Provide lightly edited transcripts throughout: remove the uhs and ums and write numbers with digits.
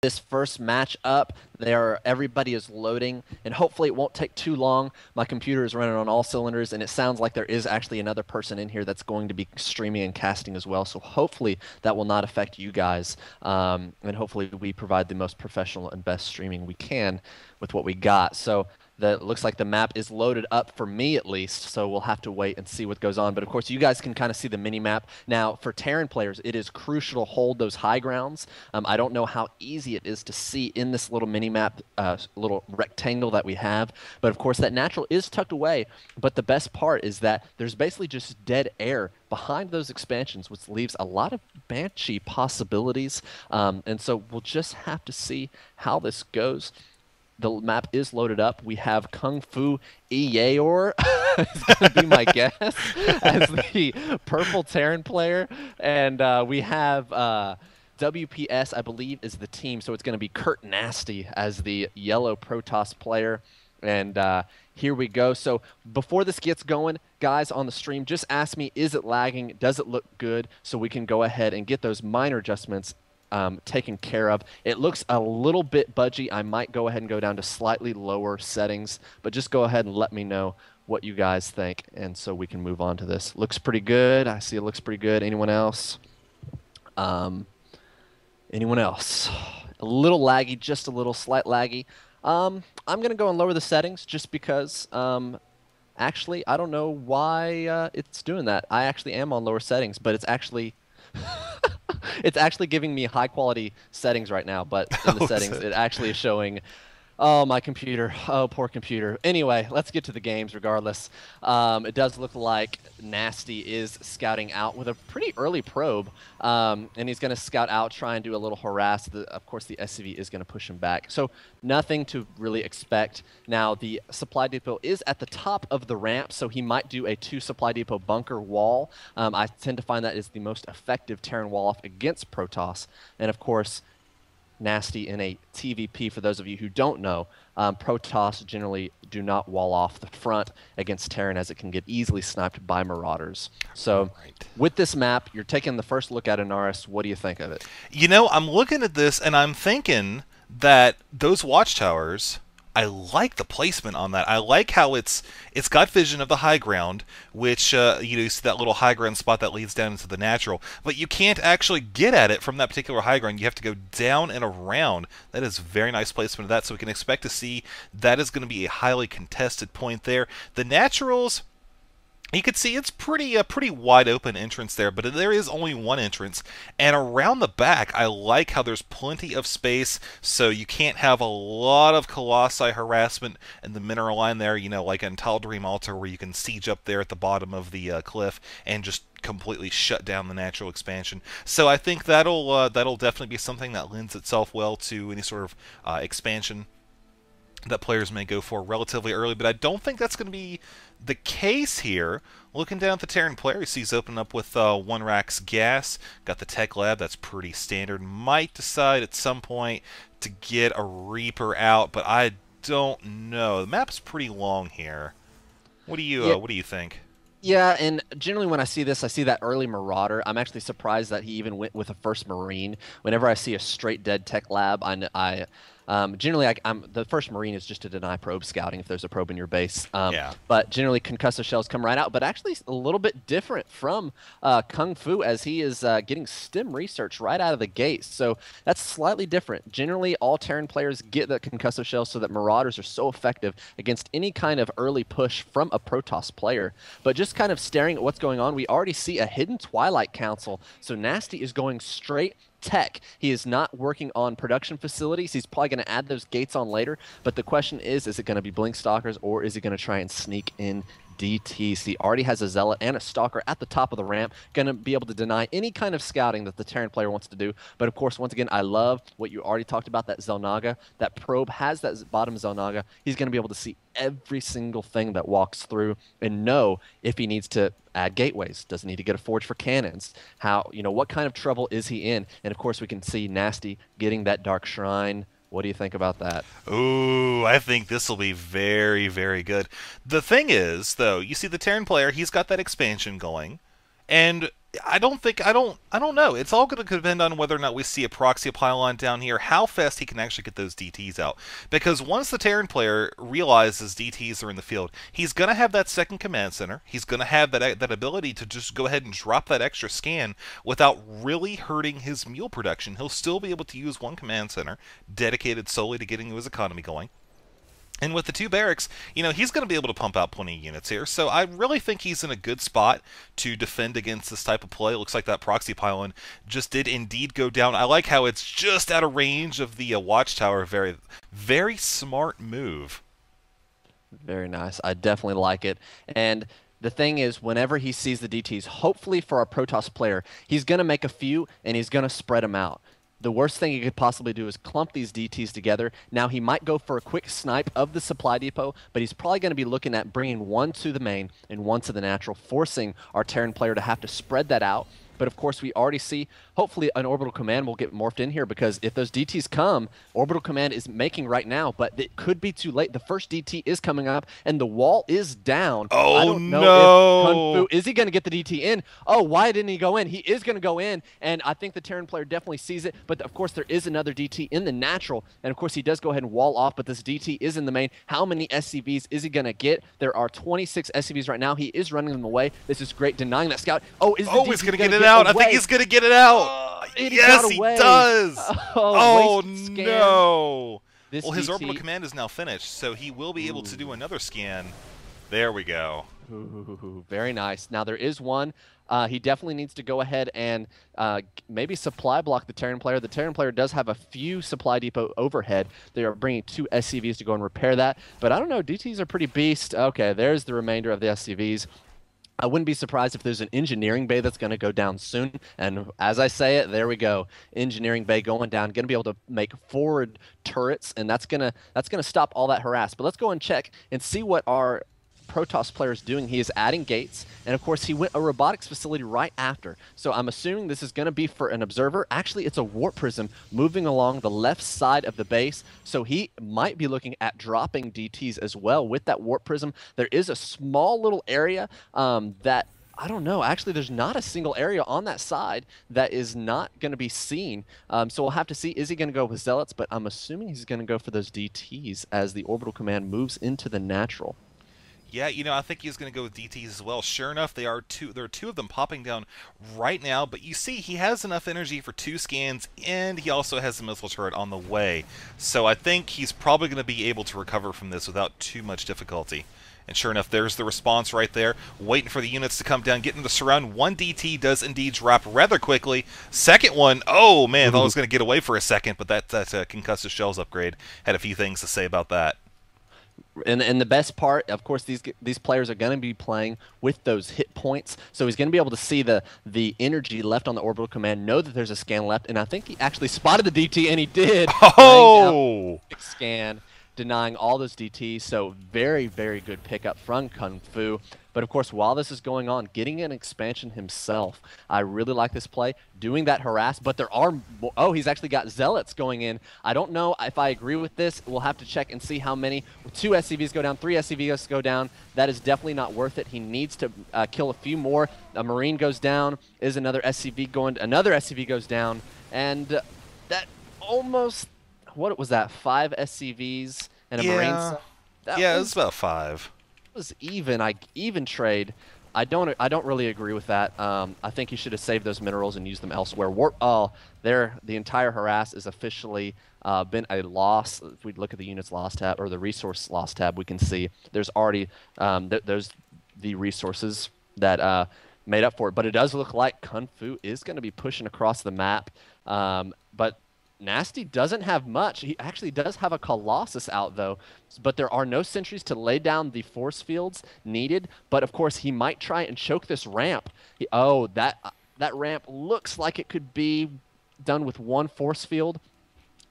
this first match up. Everybody is loading, and hopefully it won't take too long. My computer is running on all cylinders, and it sounds like there is actually another person in here that's going to be streaming and casting as well. So hopefully that will not affect you guys, and hopefully we provide the most professional and best streaming we can with what we got. So that looks like the map is loaded up for me at least, so we'll have to wait and see what goes on. But of course, you guys can kind of see the mini map. Now, for Terran players, it is crucial to hold those high grounds. I don't know how easy it is to see in this little mini map, little rectangle that we have, but of course that natural is tucked away. But the best part is that there's basically just dead air behind those expansions, which leaves a lot of Banshee possibilities. And so we'll just have to see how this goes. The map is loaded up. We have Kung Fu Eyaor is going to be my guess as the purple Terran player. And we have WPS, I believe, is the team. So it's going to be Kurt Nasty as the yellow Protoss player. And here we go. So before this gets going, guys on the stream, just ask me, is it lagging? Does it look good? So we can go ahead and get those minor adjustments taken care of. It looks a little bit budgy. I might go ahead and go down to slightly lower settings, but just go ahead and let me know what you guys think, and so we can move on to this. Looks pretty good. I see it looks pretty good. Anyone else? Anyone else? A little laggy, just a little slight laggy. I'm going to go and lower the settings just because actually, I don't know why it's doing that. I actually am on lower settings, but it's actually it's actually giving me high quality settings right now, but in the settings it actually is showing, oh, my computer, oh, poor computer. Anyway, let's get to the games regardless. It does look like Nasty is scouting out with a pretty early probe, and he's going to scout out, try and do a little harass. Of course, the SCV is going to push him back. So nothing to really expect. Now, the supply depot is at the top of the ramp, so he might do a 2 supply depot bunker wall. I tend to find that is the most effective Terran wall off against Protoss. And of course, Nasty in a TVP, for those of you who don't know, Protoss generally do not wall off the front against Terran, as it can get easily sniped by Marauders. So with this map, you're taking the first look at Inaris. What do you think of it? You know, I'm looking at this and I'm thinking that those watchtowers, I like the placement on that. I like how it's got vision of the high ground, which you see that little high ground spot that leads down into the natural, but you can't actually get at it from that particular high ground. You have to go down and around. That is very nice placement of that, so we can expect to see that is going to be a highly contested point there. The naturals, you can see it's a pretty wide open entrance there, but there is only one entrance. And around the back, I like how there's plenty of space, so you can't have a lot of Colossi harassment in the mineral line there, you know, like in Tal'Darim Altar, where you can siege up there at the bottom of the cliff and just completely shut down the natural expansion. So I think that'll definitely be something that lends itself well to any sort of expansion that players may go for relatively early, but I don't think that's going to be the case here. Looking down at the Terran player, he sees open up with 1 Rax gas. Got the Tech Lab, that's pretty standard. Might decide at some point to get a Reaper out, but I don't know. The map's pretty long here. What do you think? Yeah, and generally when I see this, I see that early Marauder. I'm actually surprised that he even went with a first Marine. Whenever I see a straight dead Tech Lab, generally, the first Marine is just to deny probe scouting if there's a probe in your base. Yeah. But generally, concussive shells come right out. But actually, a little bit different from Kung Fu, as he is getting stim research right out of the gate. So that's slightly different. Generally, all Terran players get the concussive shells so that Marauders are so effective against any kind of early push from a Protoss player. But just kind of staring at what's going on, we already see a hidden Twilight Council. So Nasty is going straight tech. He is not working on production facilities. He's probably going to add those gates on later, but the question is it going to be Blink Stalkers, or is he going to try and sneak in DTs? He already has a Zealot and a Stalker at the top of the ramp, going to be able to deny any kind of scouting that the Terran player wants to do. But of course, once again, I love what you already talked about, that Xel'Naga. That probe has that bottom Xel'Naga. He's going to be able to see every single thing that walks through and know if he needs to add gateways. Does he need to get a forge for cannons? What kind of trouble is he in? And of course, we can see Nasty getting that Dark Shrine. What do you think about that? Ooh, I think this will be very, very good. The thing is, though, you see the Terran player, he's got that expansion going, And I don't know. It's all going to depend on whether or not we see a proxy pylon down here, how fast he can actually get those DTs out. Because once the Terran player realizes DTs are in the field, he's going to have that second command center. He's going to have that ability to just go ahead and drop that extra scan without really hurting his mule production. He'll still be able to use one command center dedicated solely to getting his economy going. And with the two barracks, he's going to be able to pump out plenty of units here. So I really think he's in a good spot to defend against this type of play. It looks like that proxy pylon just did indeed go down. I like how it's just out of range of the watchtower. Very, very smart move. Very nice. I definitely like it. And the thing is, whenever he sees the DTs, hopefully for our Protoss player, he's going to make a few and he's going to spread them out. The worst thing he could possibly do is clump these DTs together. Now, he might go for a quick snipe of the supply depot, but he's probably going to be looking at bringing one to the main and one to the natural, forcing our Terran player to have to spread that out. But of course, we already see, hopefully, an orbital command will get morphed in here because if those DTs come, orbital command is making right now, but it could be too late. The first DT is coming up, and the wall is down. I Oh don't know if Kung no! Fu, is he going to get the DT in? Oh, why didn't he go in? He is going to go in, and I think the Terran player definitely sees it, but of course, there is another DT in the natural, and of course, he does go ahead and wall off, but this DT is in the main. How many SCVs is he going to get? There are 26 SCVs right now. He is running them away. This is great, denying that scout. Oh, is the Oh, DT he's going to going get to it out. away? I think he's going to get it out. And he Yes, got he away. does. Oh, Oh wasted scan. no! This Well, his DT. orbital command is now finished, so he will be able to do Ooh. another scan. There we go. Ooh, very nice. Now there is one. He definitely needs to go ahead and maybe supply block the Terran player. The Terran player does have a few supply depot overhead. They are bringing two SCVs to go and repair that. But I don't know. DTs are pretty beast. Okay, there's the remainder of the SCVs. I wouldn't be surprised if there's an engineering bay that's going to go down soon. And as I say it, there we go. Engineering bay going down. Going to be able to make forward turrets, and that's gonna stop all that harass. But let's go and check and see what our Protoss player is doing. He is adding gates, and of course he went a robotics facility right after. So I'm assuming this is going to be for an observer. Actually, it's a warp prism moving along the left side of the base. So he might be looking at dropping DTs as well with that warp prism. There is a small little area that I don't know. Actually, there's not a single area on that side that is not going to be seen. So we'll have to see, is he going to go with Zealots? But I'm assuming he's going to go for those DTs as the orbital command moves into the natural. Yeah, I think he's going to go with DTs as well. Sure enough, there are two of them popping down right now, but you see he has enough energy for two scans, and he also has a missile turret on the way. So I think he's probably going to be able to recover from this without too much difficulty. And sure enough, there's the response right there, waiting for the units to come down, getting the surround. One DT does indeed drop rather quickly. Second one, oh man, I thought I was going to get away for a second, but that concussive shells upgrade had a few things to say about that. And the best part, of course, these players are going to be playing with those hit points, so he's going to be able to see the energy left on the orbital command, know that there's a scan left, and I think he actually spotted the DT, and he did. Oh! Scan, denying all those DTs, so very, very good pickup from Kung Fu. But of course, while this is going on, getting an expansion himself, I really like this play, doing that harass, but there are, oh, he's actually got Zealots going in. I don't know if I agree with this. We'll have to check and see how many. Two SCVs go down, three SCVs go down. That is definitely not worth it. He needs to kill a few more. A Marine goes down, is another SCV going, another SCV goes down, and that almost, what was that, 5 SCVs and a Marine? Yeah, it was about 5. Was even trade. I don't really agree with that. I think he should have saved those minerals and used them elsewhere. The entire harass is officially been a loss. If we look at the units loss tab or the resource loss tab, we can see there's already there's the resources that made up for it. But it does look like Kung Fu is going to be pushing across the map. But Nasty doesn't have much. He actually does have a Colossus out, though, but there are no sentries to lay down the force fields needed. But, of course, he might try and choke this ramp. That ramp looks like it could be done with one force field.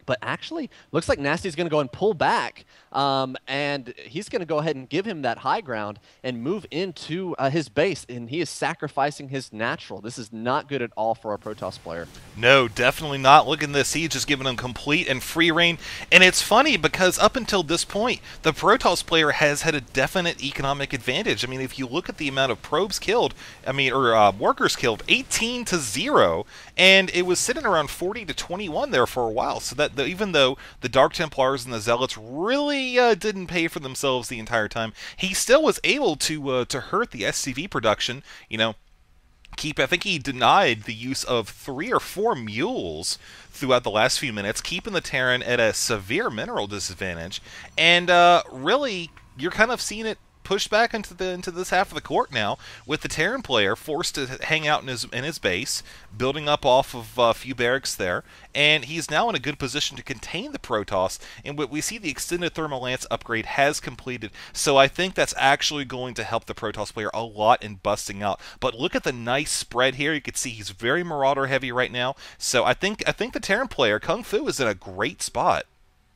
But actually, looks like Nasty's going to go and pull back, and he's going to go ahead and give him that high ground and move into his base, and he is sacrificing his natural. This is not good at all for our Protoss player. No, definitely not. Look at this. He's just giving him complete and free reign. And it's funny because up until this point, the Protoss player has had a definite economic advantage. I mean, if you look at the amount of probes killed, or workers killed, 18 to 0, and it was sitting around 40 to 21 there for a while. So that even though the Dark Templars and the Zealots really didn't pay for themselves the entire time, he still was able to hurt the SCV production. I think he denied the use of 3 or 4 mules throughout the last few minutes, keeping the Terran at a severe mineral disadvantage. And really, you're kind of seeing it pushed back into this half of the court now, with the Terran player forced to hang out in his base, building up off of a few barracks there, and he's now in a good position to contain the Protoss. And what we see, the extended thermal lance upgrade has completed, so I think that's actually going to help the Protoss player a lot in busting out. But look at the nice spread here. You can see he's very Marauder heavy right now, so I think the Terran player, Kung Fu, is in a great spot.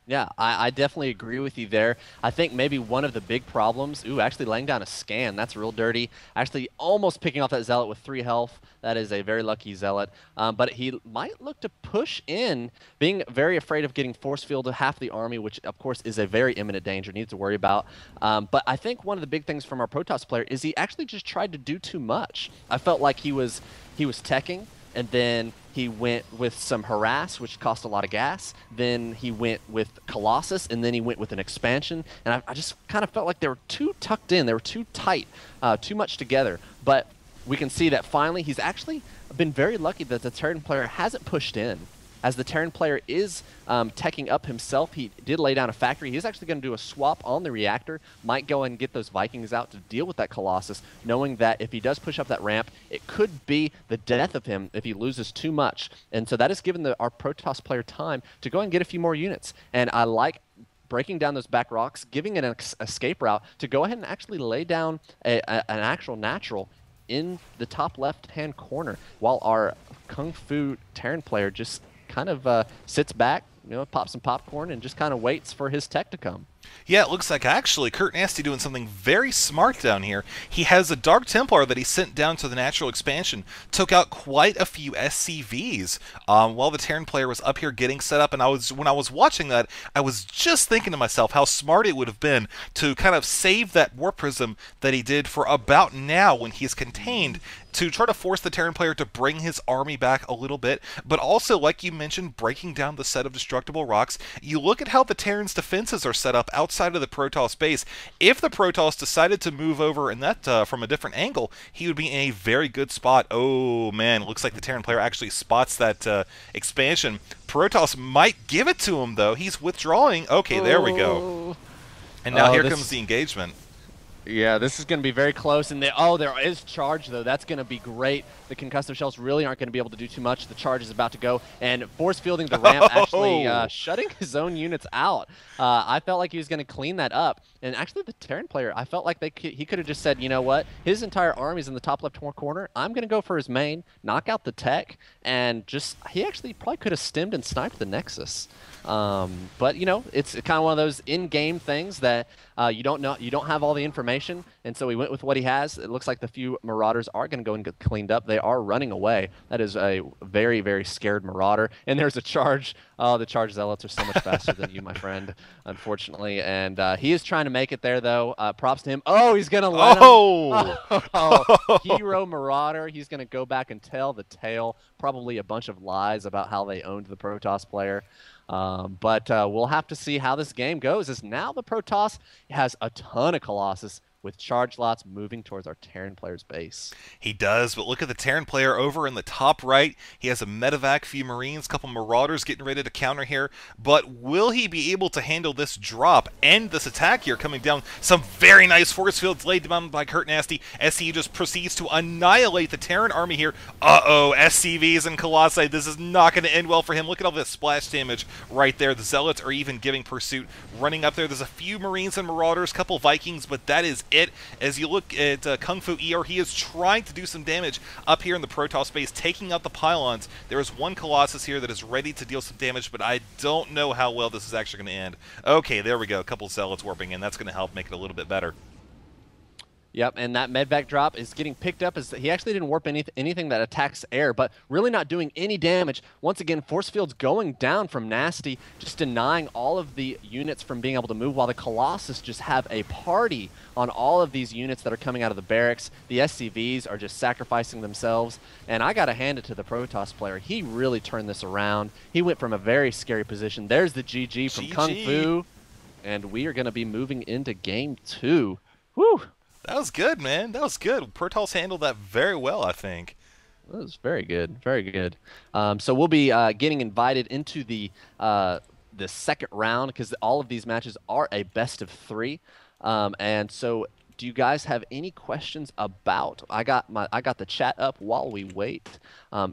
Yeah, I definitely agree with you there. I think maybe one of the big problems, actually laying down a scan, that's real dirty. Actually almost picking off that Zealot with 3 health. That is a very lucky Zealot. But he might look to push in, being very afraid of getting force fielded to half the army, which of course is a very imminent danger, needs to worry about. But I think one of the big things from our Protoss player is he actually just tried to do too much. I felt like he was teching, and then he went with some harass, which cost a lot of gas. Then he went with Colossus, and then he went with an expansion. And I just kind of felt like they were too tucked in. They were too tight, too much together. But we can see that finally he's actually been very lucky that the Terran player hasn't pushed in. As the Terran player is teching up himself, he did lay down a factory. He's actually going to do a swap on the reactor, might go and get those Vikings out to deal with that Colossus, knowing that if he does push up that ramp, it could be the death of him if he loses too much. And so that has given our Protoss player time to go and get a few more units. And I like breaking down those back rocks, giving it an escape route to go ahead and actually lay down an actual natural in the top left-hand corner, while our Kung Fu Terran player just kind of sits back, pops some popcorn, and just kind of waits for his tech to come. Yeah, it looks like actually Kurt Nasty doing something very smart down here. He has a Dark Templar that he sent down to the natural expansion, took out quite a few SCVs while the Terran player was up here getting set up. And when I was watching that, I was just thinking to myself how smart it would have been to kind of save that Warp Prism that he did for about now when he's contained, to try to force the Terran player to bring his army back a little bit, but also, like you mentioned, breaking down the set of destructible rocks. You look at how the Terran's defenses are set up outside of the Protoss base. If the Protoss decided to move over in that from a different angle, he would be in a very good spot. Oh man, it looks like the Terran player actually spots that expansion. Protoss might give it to him though. He's withdrawing. Okay, there we go. And now here comes the engagement. Yeah, this is going to be very close. And there is charge, though. That's going to be great. The concussive shells really aren't going to be able to do too much. The charge is about to go. And force fielding the ramp, actually shutting his own units out. I felt like he was going to clean that up. And actually, the Terran player, I felt like he could have just said, you know what? His entire army's in the top left corner. I'm going to go for his main, knock out the tech, and he actually probably could have stemmed and sniped the Nexus. But it's kind of one of those in-game things that you don't know, you don't have all the information, and so he went with what he has. It looks like the few Marauders are going to go and get cleaned up. They are running away. That is a very, very scared Marauder. And there's a charge. Oh, the charge Zealots are so much faster than you, my friend, unfortunately. And he is trying to make it there, though. Props to him. Oh, he's going to let him. Hero Marauder. He's going to go back and tell the tale. Probably a bunch of lies about how they owned the Protoss player. But we'll have to see how this game goes, as now the Protoss has a ton of Colossus, with charge lots moving towards our Terran player's base. He does, but look at the Terran player over in the top right. He has a medevac, few Marines, couple Marauders getting ready to counter here. But will he be able to handle this drop and this attack here coming down? Some very nice force fields laid down by Kurt Nasty as he just proceeds to annihilate the Terran army here. Uh-oh, SCVs and Colossi. This is not going to end well for him. Look at all this splash damage right there. The Zealots are even giving pursuit, running up there. There's a few Marines and Marauders, couple Vikings, but that is it. As you look at Kung Fu Eeyore, he is trying to do some damage up here in the Protoss base, taking out the pylons. There is one Colossus here that is ready to deal some damage, but I don't know how well this is actually going to end. Okay, there we go. A couple of Zealots warping in. That's going to help make it a little bit better. Yep, and that medvac drop is getting picked up as he actually didn't warp anything that attacks air, but really not doing any damage. Once again, force fields going down from Nasty, just denying all of the units from being able to move, while the Colossus just have a party on all of these units that are coming out of the barracks. The SCVs are just sacrificing themselves, and I got to hand it to the Protoss player. He really turned this around. He went from a very scary position. There's the GG from Kung Fu, and we are going to be moving into Game 2. Whew! That was good, man. That was good. Protoss handled that very well, I think. That was very good, very good. So we'll be getting invited into the second round because all of these matches are a best of 3. And so, do you guys have any questions about? I got the chat up while we wait.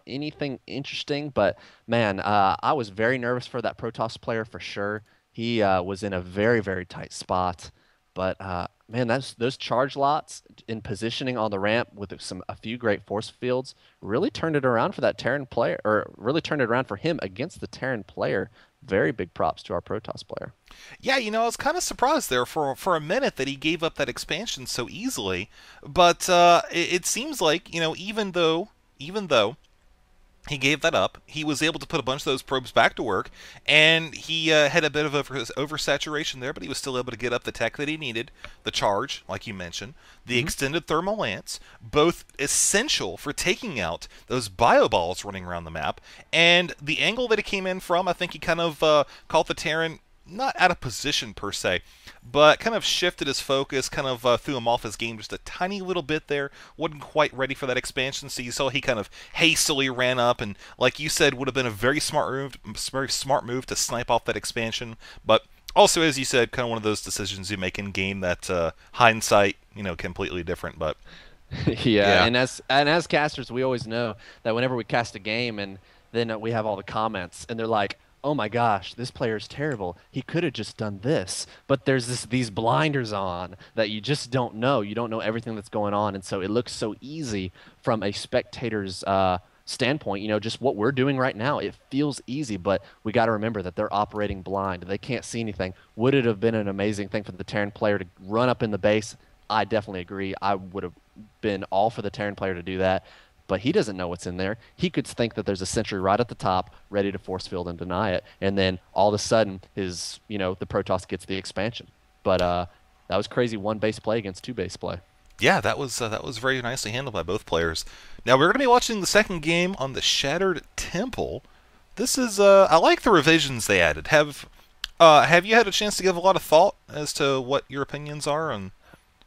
Anything interesting? But man, I was very nervous for that Protoss player for sure. He was in a very, very tight spot. But man, those charge lots in positioning on the ramp with a few great force fields really turned it around for that Terran player, or really turned it around for him against the Terran player. Very big props to our Protoss player. Yeah, you know, I was kind of surprised there for a minute that he gave up that expansion so easily. But it seems like, you know, even though he gave that up, he was able to put a bunch of those probes back to work, and he had a bit of oversaturation there, but he was still able to get up the tech that he needed, the charge, like you mentioned, the extended thermal lance, both essential for taking out those bioballs running around the map, and the angle that it came in from, I think he kind of caught the Terran not out of position per se, but kind of shifted his focus, kind of threw him off his game just a tiny little bit there. Wasn't quite ready for that expansion, so you saw he kind of hastily ran up, and like you said, would have been a very smart move to snipe off that expansion. But also, as you said, kind of one of those decisions you make in game that hindsight, you know, completely different. But yeah, and as casters, we always know that whenever we cast a game, and then we have all the comments, and they're like, oh my gosh, this player is terrible. He could have just done this. But there's these blinders on that you just don't know. You don't know everything that's going on. And so it looks so easy from a spectator's standpoint. You know, just what we're doing right now, it feels easy. But we got to remember that they're operating blind. They can't see anything. Would it have been an amazing thing for the Terran player to run up in the base? I definitely agree. I would have been all for the Terran player to do that. But he doesn't know what's in there. He could think that there's a sentry right at the top, ready to force field and deny it, and then all of a sudden, the Protoss gets the expansion. But that was crazy. One base play against 2 base play. Yeah, that was very nicely handled by both players. Now we're going to be watching the second game on the Shattered Temple. This is I like the revisions they added. Have you had a chance to give a lot of thought as to what your opinions are on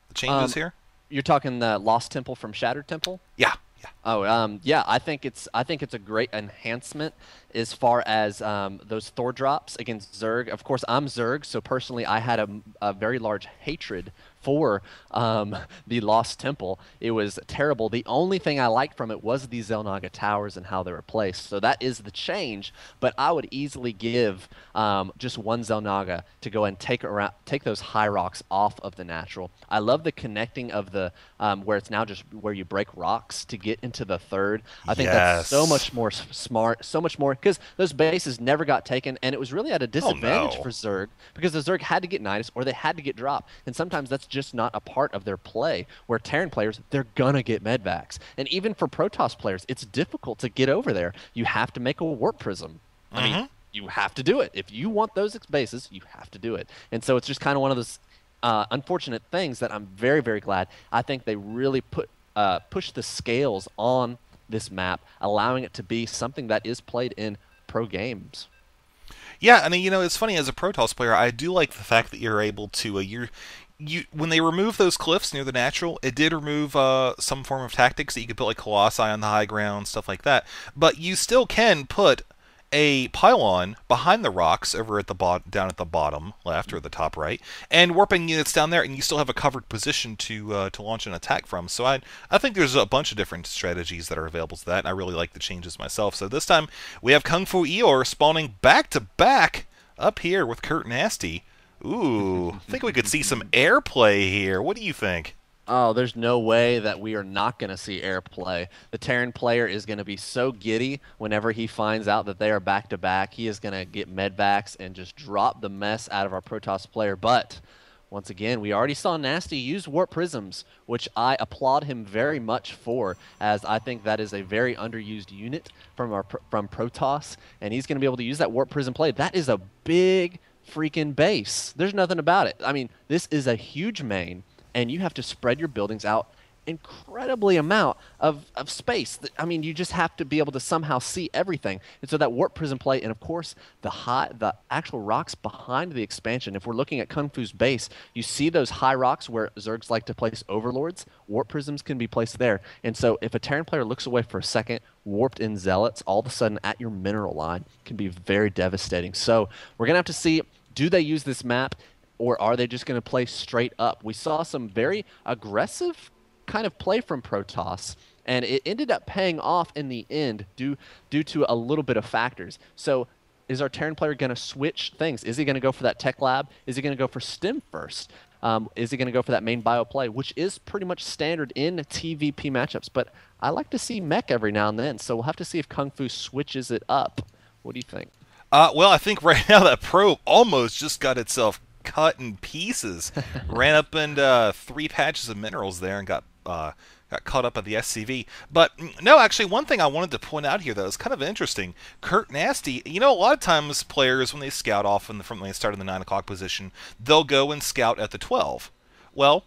the changes here? You're talking the Lost Temple from Shattered Temple? Yeah. Oh, yeah. I think it's a great enhancement as far as those Thor drops against Zerg. Of course, I'm Zerg, so personally, I had a very large hatred for the Lost Temple. It was terrible. The only thing I liked from it was the Xel'Naga towers and how they were placed. So that is the change. But I would easily give just one Xel'Naga to go and take those high rocks off of the natural. I love the connecting of the where it's now just where you break rocks to get into the third. I think that's so much more smart, so much more, because those bases never got taken, and it was really at a disadvantage for Zerg, because the Zerg had to get Nidus or they had to get dropped, and sometimes that's just not a part of their play, where Terran players, they're gonna get medvacs. And even for Protoss players, it's difficult to get over there. You have to make a warp prism. I mean, you have to do it. If you want those bases, you have to do it. And so it's just kind of one of those unfortunate things that I'm very, very glad. I think they really push the scales on this map, allowing it to be something that is played in pro games. Yeah, I mean, you know, it's funny, as a Protoss player, I do like the fact that you're able to when they remove those cliffs near the natural, it did remove some form of tactics that you could put like Colossi on the high ground, stuff like that. But you still can put a pylon behind the rocks over at the down at the bottom left or the top right, and warping units down there, and you still have a covered position to launch an attack from. So I think there's a bunch of different strategies that are available to that, and I really like the changes myself. So this time we have Kung Fu Eeyore spawning back to back up here with Kurt Nasty. Ooh, I think we could see some airplay here. What do you think? Oh, there's no way that we are not going to see airplay. The Terran player is going to be so giddy whenever he finds out that they are back to back. He is going to get medvacs and just drop the mess out of our Protoss player. But once again, we already saw Nasty use Warp Prisms, which I applaud him very much for, as I think that is a very underused unit from Protoss, and he's going to be able to use that Warp Prism play. That is a big freaking base. There's nothing about it. I mean, this is a huge main, and you have to spread your buildings out incredibly amount of space. I mean, you just have to be able to somehow see everything. And so that warp prism play, and of course the actual rocks behind the expansion. If we're looking at Kung Fu's base, you see those high rocks where Zergs like to place overlords. Warp prisms can be placed there. And so if a Terran player looks away for a second, warped in zealots, all of a sudden at your mineral line can be very devastating. So we're gonna have to see, do they use this map, or are they just going to play straight up? We saw some very aggressive kind of play from Protoss, and it ended up paying off in the end due to a little bit of factors. So is our Terran player going to switch things? Is he going to go for that tech lab? Is he going to go for stim first? Is he going to go for that main bio play, which is pretty much standard in TVP matchups? But I like to see mech every now and then, so we'll have to see if Kung Fu switches it up. What do you think? Well, I think right now that probe almost just got itself cut in pieces. Ran up into 3 patches of minerals there and got caught up at the SCV. But no, actually, one thing I wanted to point out here, though, is kind of interesting. Kurt Nasty, you know, a lot of times players, when they scout off when they start in the 9 o'clock position, they'll go and scout at the 12. Well,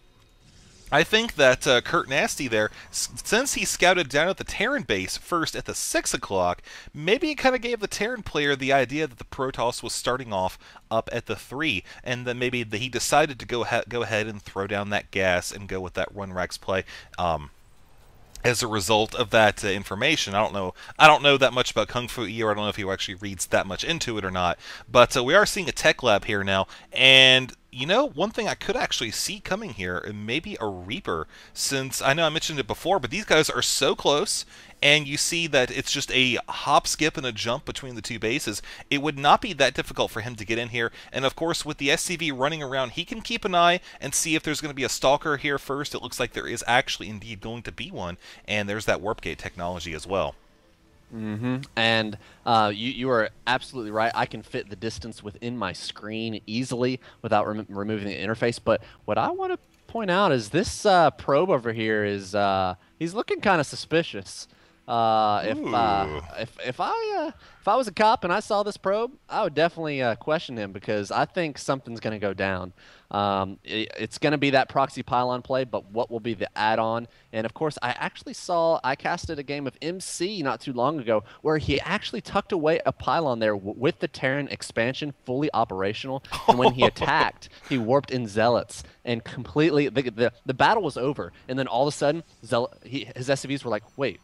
I think that Kurt Nasty there, since he scouted down at the Terran base first at the 6 o'clock, maybe it kind of gave the Terran player the idea that the Protoss was starting off up at the 3, and then maybe he decided to go ahead and throw down that gas and go with that run Rex play. As a result of that information, I don't know that much about Kung Fu E, or I don't know if he actually reads that much into it or not. But we are seeing a tech lab here now, and you know, one thing I could actually see coming here, maybe a Reaper, since I know I mentioned it before, but these guys are so close, and you see that it's just a hop, skip, and a jump between the 2 bases. It would not be that difficult for him to get in here, and of course, with the SCV running around, he can keep an eye and see if there's going to be a Stalker here first. It looks like there is actually indeed going to be one, and there's that Warp Gate technology as well. And you are absolutely right. I can fit the distance within my screen easily without removing the interface. But what I want to point out is this probe over here is he's looking kind of suspicious. If I was a cop and I saw this probe, I would definitely question him, because I think something's going to go down. It's going to be that proxy pylon play, but what will be the add-on? And of course, I casted a game of MC not too long ago where he actually tucked away a pylon there with the Terran expansion fully operational. And when he attacked, he warped in zealots and completely the battle was over. And then all of a sudden, his SCVs were like, wait.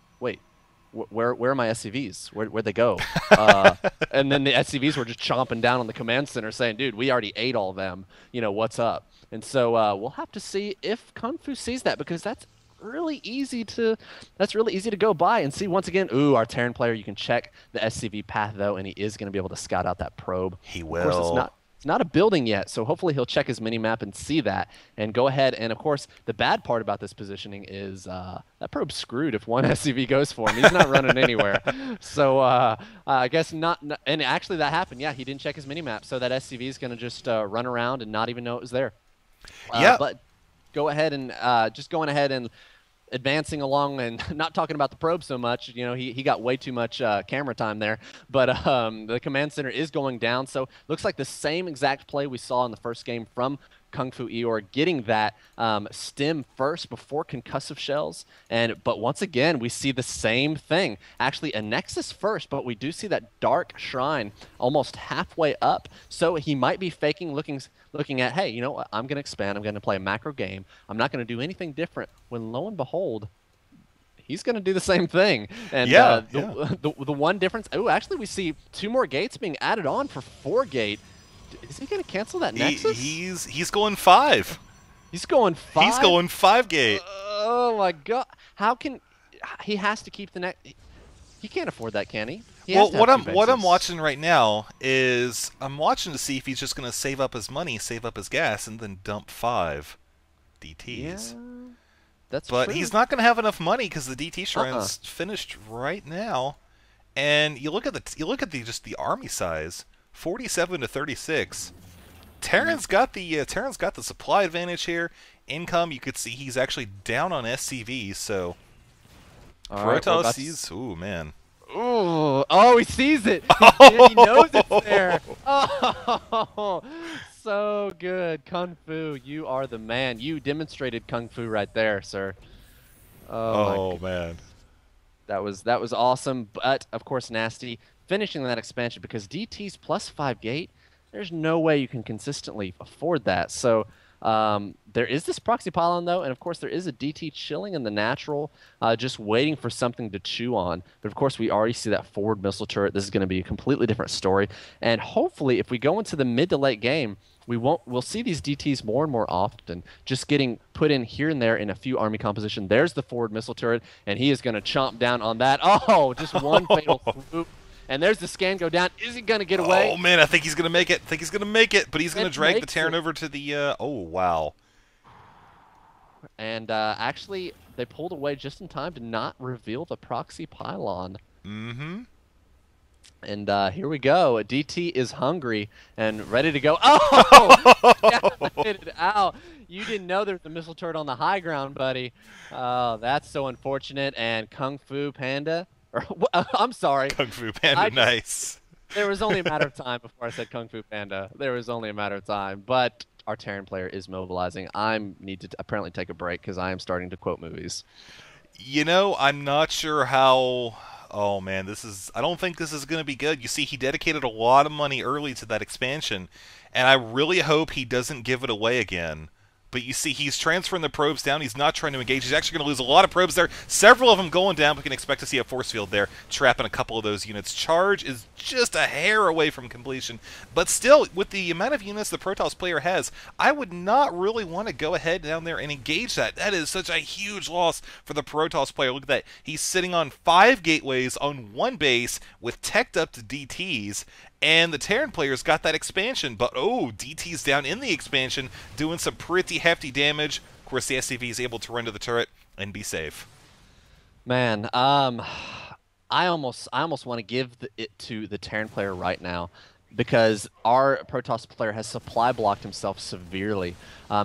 Where are my SCVs? Where'd they go? And then the SCVs were just chomping down on the command center saying, dude, we already ate all of them. You know, what's up? And so we'll have to see if Kung Fu sees that, because that's really easy to go by and see. Once again, ooh, our Terran player, you can check the SCV path, though, and he is going to be able to scout out that probe. He will. Of course, it's not a building yet, so hopefully he'll check his mini-map and see that and go ahead. And, of course, the bad part about this positioning is that probe's screwed if one SCV goes for him. He's not running anywhere. So I guess not. And actually that happened. Yeah, he didn't check his mini-map, so that SCV is going to just run around and not even know it was there. Yeah. But go ahead and just going ahead and advancing along and not talking about the probe so much. You know, he got way too much camera time there. But the command center is going down, so looks like the same exact play we saw in the first game from Kung Fu Eeyore, getting that stim first before concussive shells. But once again, we see the same thing. Actually, a Nexus first, but we do see that dark shrine almost halfway up. So he might be faking looking at, hey, you know what? I'm going to expand. I'm going to play a macro game. I'm not going to do anything different. When lo and behold, he's going to do the same thing. And the one difference, actually we see 2 more gates being added on for 4 gate. Is he going to cancel that Nexus? He's going 5. He's going 5? He's going 5 gate. Oh my god. How can... He has to keep the next... He can't afford that, can he? He has Well, to have two what I'm bases. watching right now is I'm watching to see if he's just going to save up his money, save up his gas, and then dump 5 Yeah, DTs. that's But he's true. not going to have enough money because the DT Uh-uh. shrine's finished right now. And you look at the just the army size, 47 to 36. Terran's got the supply advantage here. Income, you could see he's actually down on SCVs, so All right, we're Protoss about to. sees. Ooh man. Ooh, oh, he sees it. He knows it's there. Oh, so good. Kung Fu, you are the man. You demonstrated Kung Fu right there, sir. Oh my Oh god. man. That was awesome, but of course nasty finishing that expansion because DT's plus 5 gate. There's no way you can consistently afford that. So there is this proxy pylon though, and of course there is a DT chilling in the natural, just waiting for something to chew on. But of course we already see that forward missile turret. This is going to be a completely different story, and hopefully if we go into the mid to late game, we'll see these DTs more and more often, just getting put in here and there in a few army composition. There's the forward missile turret, and he is going to chomp down on that. Oh, just one fatal swoop. And there's the scan go down. Is he going to get away? Oh man, I think he's gonna make it. I think he's gonna make it, but he's gonna It drag the makes Terran it. over to the. Oh wow. And actually, they pulled away just in time to not reveal the proxy pylon. Mm-hmm. And here we go. DT is hungry and ready to go. Oh! Yeah, hit it out. You didn't know there was a missile turret on the high ground, buddy. Oh, that's so unfortunate. And Kung Fu Panda. Or, I'm sorry. Kung Fu Panda, I just, nice. there was only a matter of time before I said Kung Fu Panda. There was only a matter of time. But our Terran player is mobilizing. I need to apparently take a break because I am starting to quote movies. You know, I'm not sure how. Oh man, this is. I don't think this is going to be good. You see, he dedicated a lot of money early to that expansion, and I really hope he doesn't give it away again. But you see, he's transferring the probes down. He's not trying to engage. He's actually going to lose a lot of probes there. Several of them going down. We can expect to see a force field there, trapping a couple of those units. Charge is just a hair away from completion. But still, with the amount of units the Protoss player has, I would not really want to go ahead down there and engage that. That is such a huge loss for the Protoss player. Look at that. He's sitting on 5 gateways on 1 base with teched up to DTs. And the Terran players got that expansion, but oh, DT's down in the expansion, doing some pretty hefty damage. Of course, the SCV is able to run to the turret and be safe. Man, I almost want to give it to the Terran player right now because our Protoss player has supply blocked himself severely.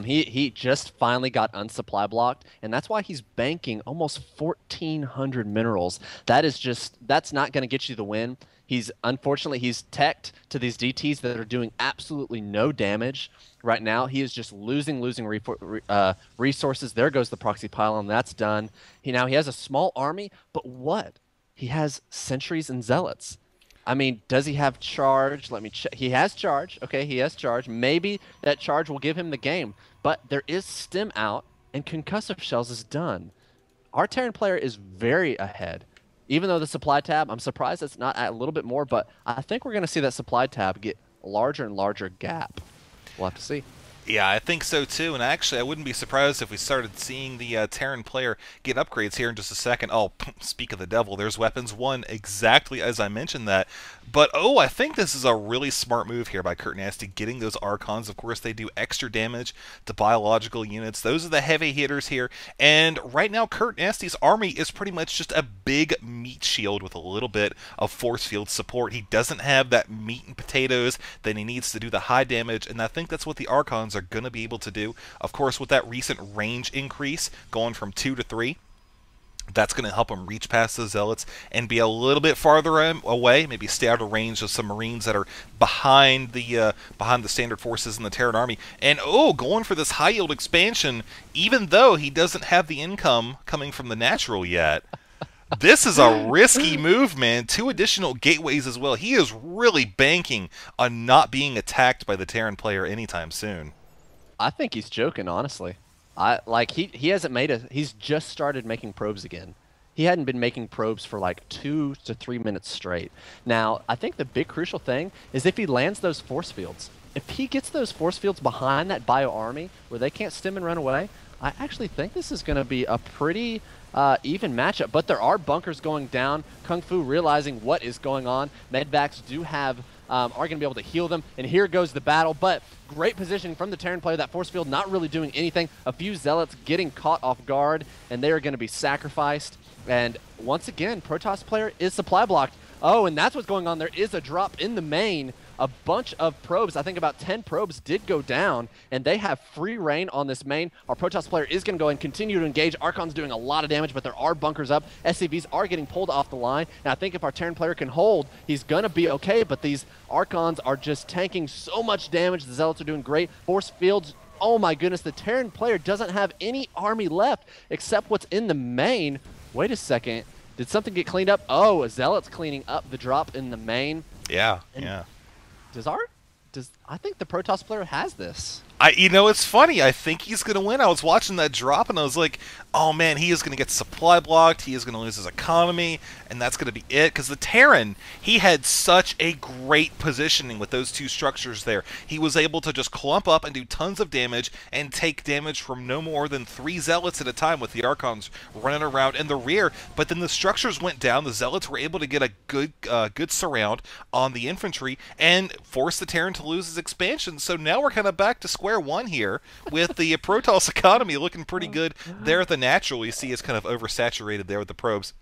He just finally got unsupply blocked, and that's why he's banking almost 1,400 minerals. That's not going to get you the win. He's teched to these DTs that are doing absolutely no damage right now. He is just losing resources. There goes the proxy pylon. That's done. He has a small army, but what? He has sentries and zealots. I mean, does he have charge? Let me check. He has charge. Okay, he has charge. Maybe that charge will give him the game. But there is stim out, and concussive shells is done. Our Terran player is very ahead. Even though the supply tab, I'm surprised it's not a little bit more, but I think we're going to see that supply tab get larger and larger gap. We'll have to see. Yeah, I think so too. And actually, I wouldn't be surprised if we started seeing the Terran player get upgrades here in just a second. Oh, speak of the devil, there's weapons 1 exactly as I mentioned that. But oh, I think this is a really smart move here by Kurt Nasty, getting those Archons. Of course, they do extra damage to biological units. Those are the heavy hitters here. And right now, Kurt Nasty's army is pretty much just a big meat shield with a little bit of force field support. He doesn't have that meat and potatoes that he needs to do the high damage, and I think that's what the Archons are going to be able to do. Of course, with that recent range increase, going from 2 to 3, that's going to help him reach past those zealots and be a little bit farther away, maybe stay out of range of some Marines that are behind the standard forces in the Terran army. And oh, going for this high yield expansion, even though he doesn't have the income coming from the natural yet. This is a risky move, man. 2 additional gateways as well. He is really banking on not being attacked by the Terran player anytime soon. I think he's joking, honestly. He hasn't he's just started making probes again. He hadn't been making probes for like 2 to 3 minutes straight. Now, I think the big crucial thing is if he lands those force fields. If he gets those force fields behind that bio army where they can't stim and run away, I actually think this is going to be a pretty even matchup, but there are bunkers going down. Kung Fu realizing what is going on. Medvacs do have are going to be able to heal them, and here goes the battle, but great positioning from the Terran player. That force field not really doing anything. A few Zealots getting caught off guard, and they are going to be sacrificed. And once again, Protoss player is supply blocked. Oh, and that's what's going on. There is a drop in the main. A bunch of probes, I think about 10 probes did go down, and they have free reign on this main. Our Protoss player is going to go and continue to engage. Archon's doing a lot of damage, but there are bunkers up. SCVs are getting pulled off the line, and I think if our Terran player can hold, he's going to be okay, but these Archons are just tanking so much damage. The Zealots are doing great. Force fields, oh my goodness, the Terran player doesn't have any army left except what's in the main. Wait a second. Did something get cleaned up? Oh, a Zealot's cleaning up the drop in the main. Yeah, And yeah. I think the Protoss player has this. It's funny. I think he's going to win. I was watching that drop, and I was like, oh, man, he is going to get supply blocked. He is going to lose his economy, and that's going to be it. Because the Terran, he had such a great positioning with those two structures there. He was able to just clump up and do tons of damage and take damage from no more than 3 Zealots at a time with the Archons running around in the rear. But then the structures went down. The Zealots were able to get a good surround on the infantry and force the Terran to lose his expansion. So now we're kind of back to square one here with the Protoss economy looking pretty good there at the natural. You see it's kind of oversaturated there with the probes.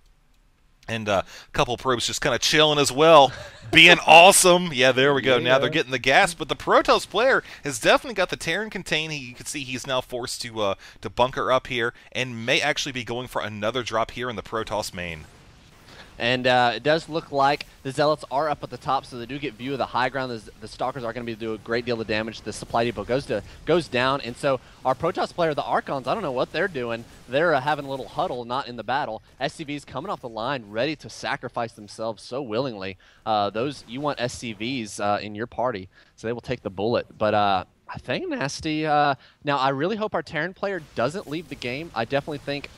And a couple probes just kind of chilling as well, being awesome. Yeah, there we go. Yeah. Now they're getting the gas, but the Protoss player has definitely got the Terran contained. You can see he's now forced to bunker up here and may actually be going for another drop here in the Protoss main. And it does look like the Zealots are up at the top, so they do get view of the high ground. The Stalkers are going to be doing a great deal of damage. The supply depot goes down, and so our Protoss player, the Archons, I don't know what they're doing. They're having a little huddle, not in the battle. SCVs coming off the line, ready to sacrifice themselves so willingly. You want SCVs in your party, so they will take the bullet. But I think Nasty. Now, I really hope our Terran player doesn't leave the game. I definitely think.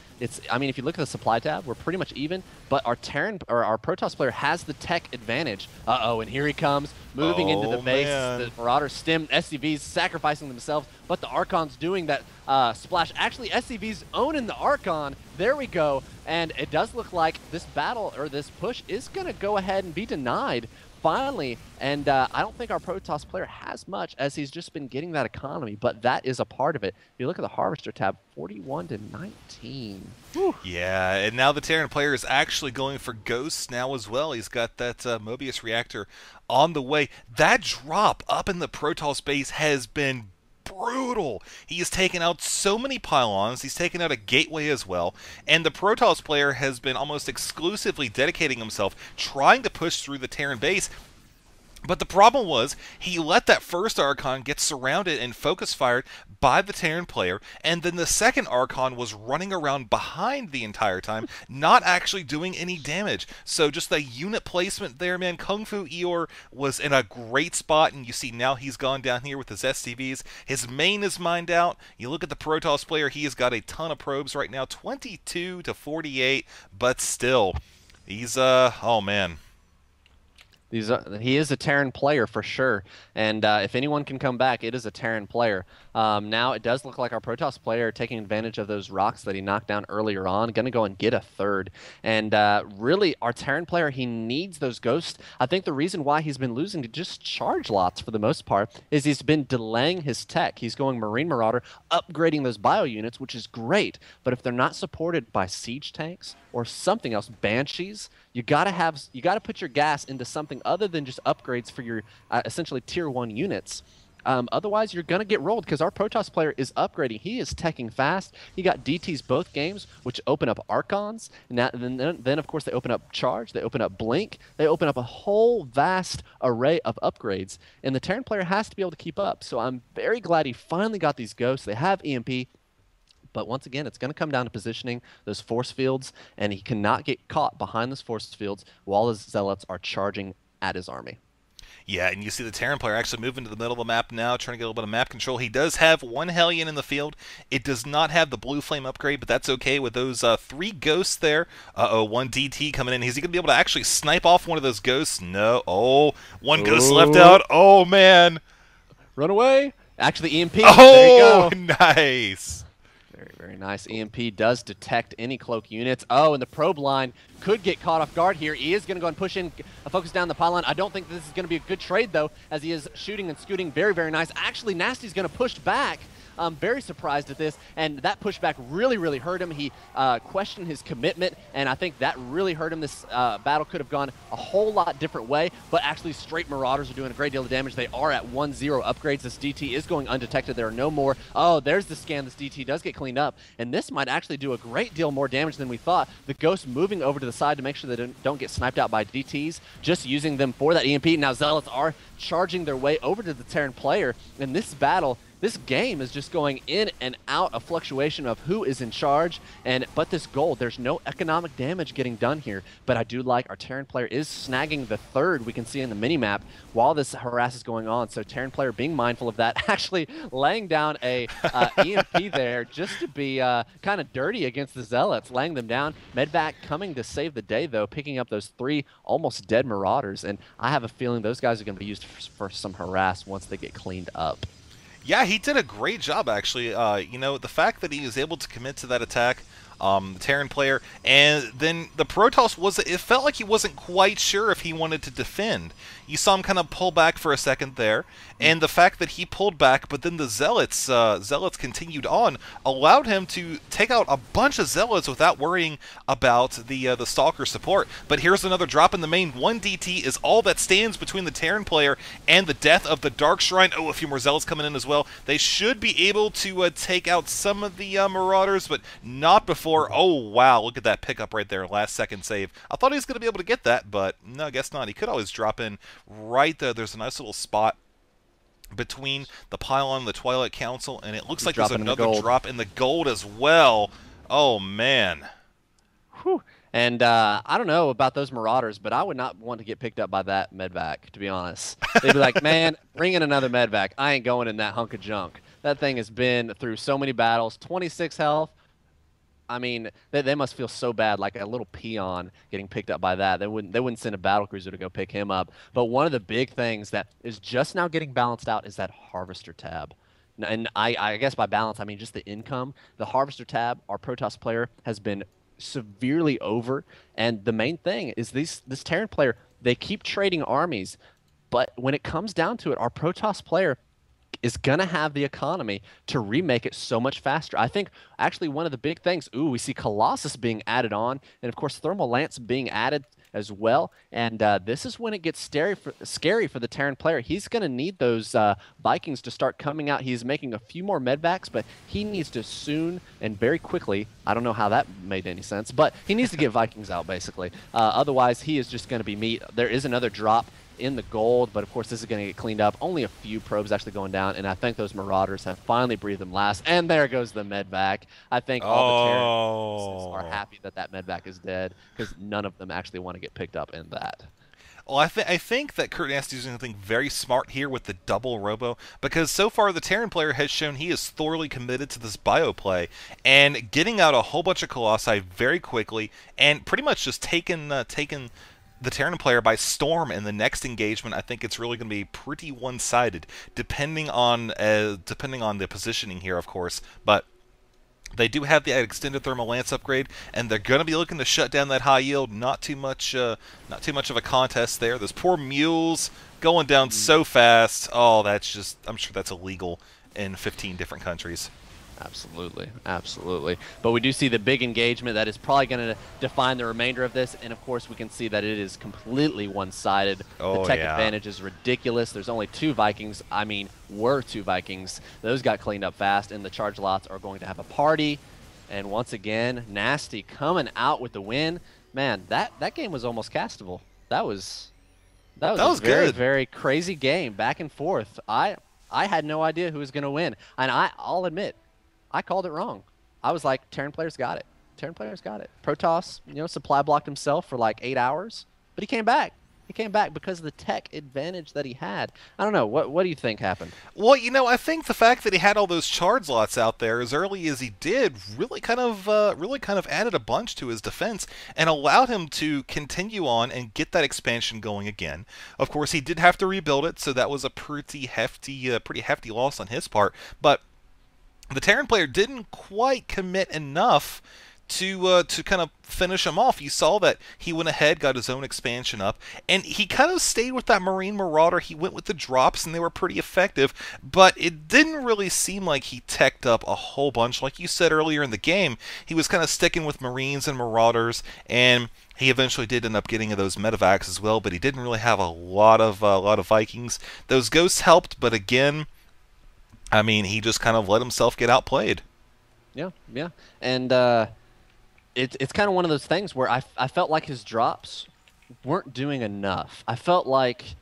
I mean, if you look at the supply tab, we're pretty much even, but our Protoss player has the tech advantage. Uh-oh, and here he comes, moving into the base. Man. The Marauders stem, SCVs sacrificing themselves, but the Archon's doing that splash. Actually, SCVs owning the Archon. There we go, and it does look like this battle, or this push, is going to go ahead and be denied. Finally, and I don't think our Protoss player has much, as he's just been getting that economy, but that is a part of it. If you look at the Harvester tab, 41-19. Whew. Yeah, and now the Terran player is actually going for Ghosts now as well. He's got that Mobius reactor on the way. That drop up in the Protoss base has been brutal. He has taken out so many pylons. He's taken out a gateway as well. And the Protoss player has been almost exclusively dedicating himself, trying to push through the Terran base. But the problem was, he let that first Archon get surrounded and focus fired by the Terran player, and then the second Archon was running around behind the entire time, not actually doing any damage. So just the unit placement there, man. Kung Fu Eeyore was in a great spot, and you see now he's gone down here with his SCVs. His main is mined out. You look at the Protoss player, he has got a ton of probes right now, 22-48, but still, he's, oh man. He is a Terran player for sure, and if anyone can come back, it is a Terran player. Now it does look like our Protoss player taking advantage of those rocks that he knocked down earlier on, going to go and get a third. And really, our Terran player, he needs those ghosts. I think the reason why he's been losing to just charge lots for the most part is he's been delaying his tech. He's going Marine Marauder, upgrading those bio units, which is great, but if they're not supported by siege tanks or something else, Banshees, you gotta put your gas into something other than just upgrades for your essentially tier 1 units. Otherwise, you're gonna get rolled because our Protoss player is upgrading. He is teching fast. He got DTs both games, which open up Archons. And then of course they open up Charge. They open up Blink. They open up a whole vast array of upgrades. And the Terran player has to be able to keep up. So I'm very glad he finally got these ghosts. They have EMP. But once again, it's going to come down to positioning those force fields, and he cannot get caught behind those force fields while his Zealots are charging at his army. Yeah, and you see the Terran player actually moving to the middle of the map now, trying to get a little bit of map control. He does have one Hellion in the field. It does not have the Blue Flame upgrade, but that's okay with those 3 ghosts there. Uh-oh, 1 DT coming in. Is he going to be able to actually snipe off one of those ghosts? No. Oh, 1 ghost left out. Oh, man. Run away. Actually, EMP. Oh, there you go. Nice. Very, very nice. EMP does detect any cloak units. Oh, and the probe line could get caught off guard here. He is going to go and push in, focus down the pylon. I don't think this is going to be a good trade, though, as he is shooting and scooting very, very nice. Actually, Nasty's going to push back. I'm very surprised at this, and that pushback really, really hurt him. He questioned his commitment, and I think that really hurt him. This battle could have gone a whole lot different way, but actually straight Marauders are doing a great deal of damage. They are at 1-0 upgrades. This DT is going undetected. There are no more. Oh, there's the scan. This DT does get cleaned up, and this might actually do a great deal more damage than we thought. The Ghost moving over to the side to make sure they don't get sniped out by DTs, just using them for that EMP. Now Zealots are charging their way over to the Terran player, and this battle, this game is just going in and out, a fluctuation of who is in charge. But this gold, there's no economic damage getting done here. But I do like our Terran player is snagging the third, we can see in the minimap, while this harass is going on. So Terran player being mindful of that, actually laying down a EMP there just to be kind of dirty against the Zealots, laying them down. Medvac coming to save the day, though, picking up those 3 almost dead Marauders. And I have a feeling those guys are going to be used for some harass once they get cleaned up. Yeah, he did a great job, actually. You know, the fact that he was able to commit to that attack, the Terran player, and then the Protoss it felt like he wasn't quite sure if he wanted to defend. You saw him kind of pull back for a second there, and the fact that he pulled back, but then the Zealots continued on, allowed him to take out a bunch of Zealots without worrying about the Stalker support. But here's another drop in the main. 1 DT is all that stands between the Terran player and the death of the Dark Shrine. Oh, a few more Zealots coming in as well. They should be able to take out some of the Marauders, but not before. Oh, wow, look at that pickup right there. Last second save. I thought he was going to be able to get that, but no, I guess not. He could always drop in right there. There's a nice little spot between the pylon and the Twilight Council, and it looks like there's another drop in the gold as well. Oh, man. Whew. And I don't know about those Marauders, but I would not want to get picked up by that medvac, to be honest. They'd be like, man, bring in another medvac. I ain't going in that hunk of junk. That thing has been through so many battles, 26 health. I mean, they must feel so bad, like a little peon getting picked up by that. They wouldn't send a battlecruiser to go pick him up. But one of the big things that is just now getting balanced out is that Harvester tab. And I guess by balance, I mean just the income. The Harvester tab, our Protoss player, has been severely over. And the main thing is this Terran player, they keep trading armies. But when it comes down to it, our Protoss player is going to have the economy to remake it so much faster. I think actually one of the big things, we see Colossus being added on, and of course Thermal Lance being added as well. And this is when it gets scary for the Terran player. He's going to need those Vikings to start coming out. He's making a few more medvacs, but he needs to soon and very quickly, I don't know how that made any sense, but he needs to get Vikings out basically. Otherwise, he is just going to be meat. There is another drop in the gold, but of course this is going to get cleaned up. Only a few probes actually going down, and I think those Marauders have finally breathed them last. And there goes the medvac. I think all the Terrans are happy that that medvac is dead, because none of them actually want to get picked up in that. Well, I think that Kurt Nasty is doing something very smart here with the double robo, because so far the Terran player has shown he is thoroughly committed to this bio play and getting out a whole bunch of Colossi very quickly, and pretty much just taken the Terran player by storm in the next engagement. I think it's really going to be pretty one-sided, depending on the positioning here, of course. But they do have the extended thermal lance upgrade, and they're going to be looking to shut down that high yield. Not too much of a contest there. Those poor mules going down so fast. Oh, I'm sure that's illegal in 15 different countries. Absolutely, absolutely. But we do see the big engagement that is probably going to define the remainder of this, and of course we can see that it is completely one-sided. The tech advantage is ridiculous. There's only 2 Vikings. I mean, were 2 Vikings. Those got cleaned up fast, and the charge lots are going to have a party. And once again, Nasty coming out with the win. Man, that game was almost castable. That was a very, good. Very crazy game, back and forth. I had no idea who was going to win, and I'll admit, I called it wrong. I was like, Terran player's got it. Terran player's got it. Protoss, supply blocked himself for like 8 hours, but he came back. He came back because of the tech advantage that he had. I don't know. What do you think happened? Well, I think the fact that he had all those charge lots out there as early as he did really kind of added a bunch to his defense and allowed him to continue on and get that expansion going again. Of course, he did have to rebuild it, so that was a pretty hefty loss on his part, but the Terran player didn't quite commit enough to kind of finish him off. You saw that he went ahead, got his own expansion up, and he kind of stayed with that Marine Marauder. He went with the drops, and they were pretty effective, but it didn't really seem like he teched up a whole bunch. Like you said earlier in the game, he was kind of sticking with Marines and Marauders, and he eventually did end up getting those medevacs as well, but he didn't really have a lot of Vikings. Those ghosts helped, but again, I mean, he just kind of let himself get outplayed. Yeah, yeah. And it's kind of one of those things where I felt like his drops weren't doing enough. I felt like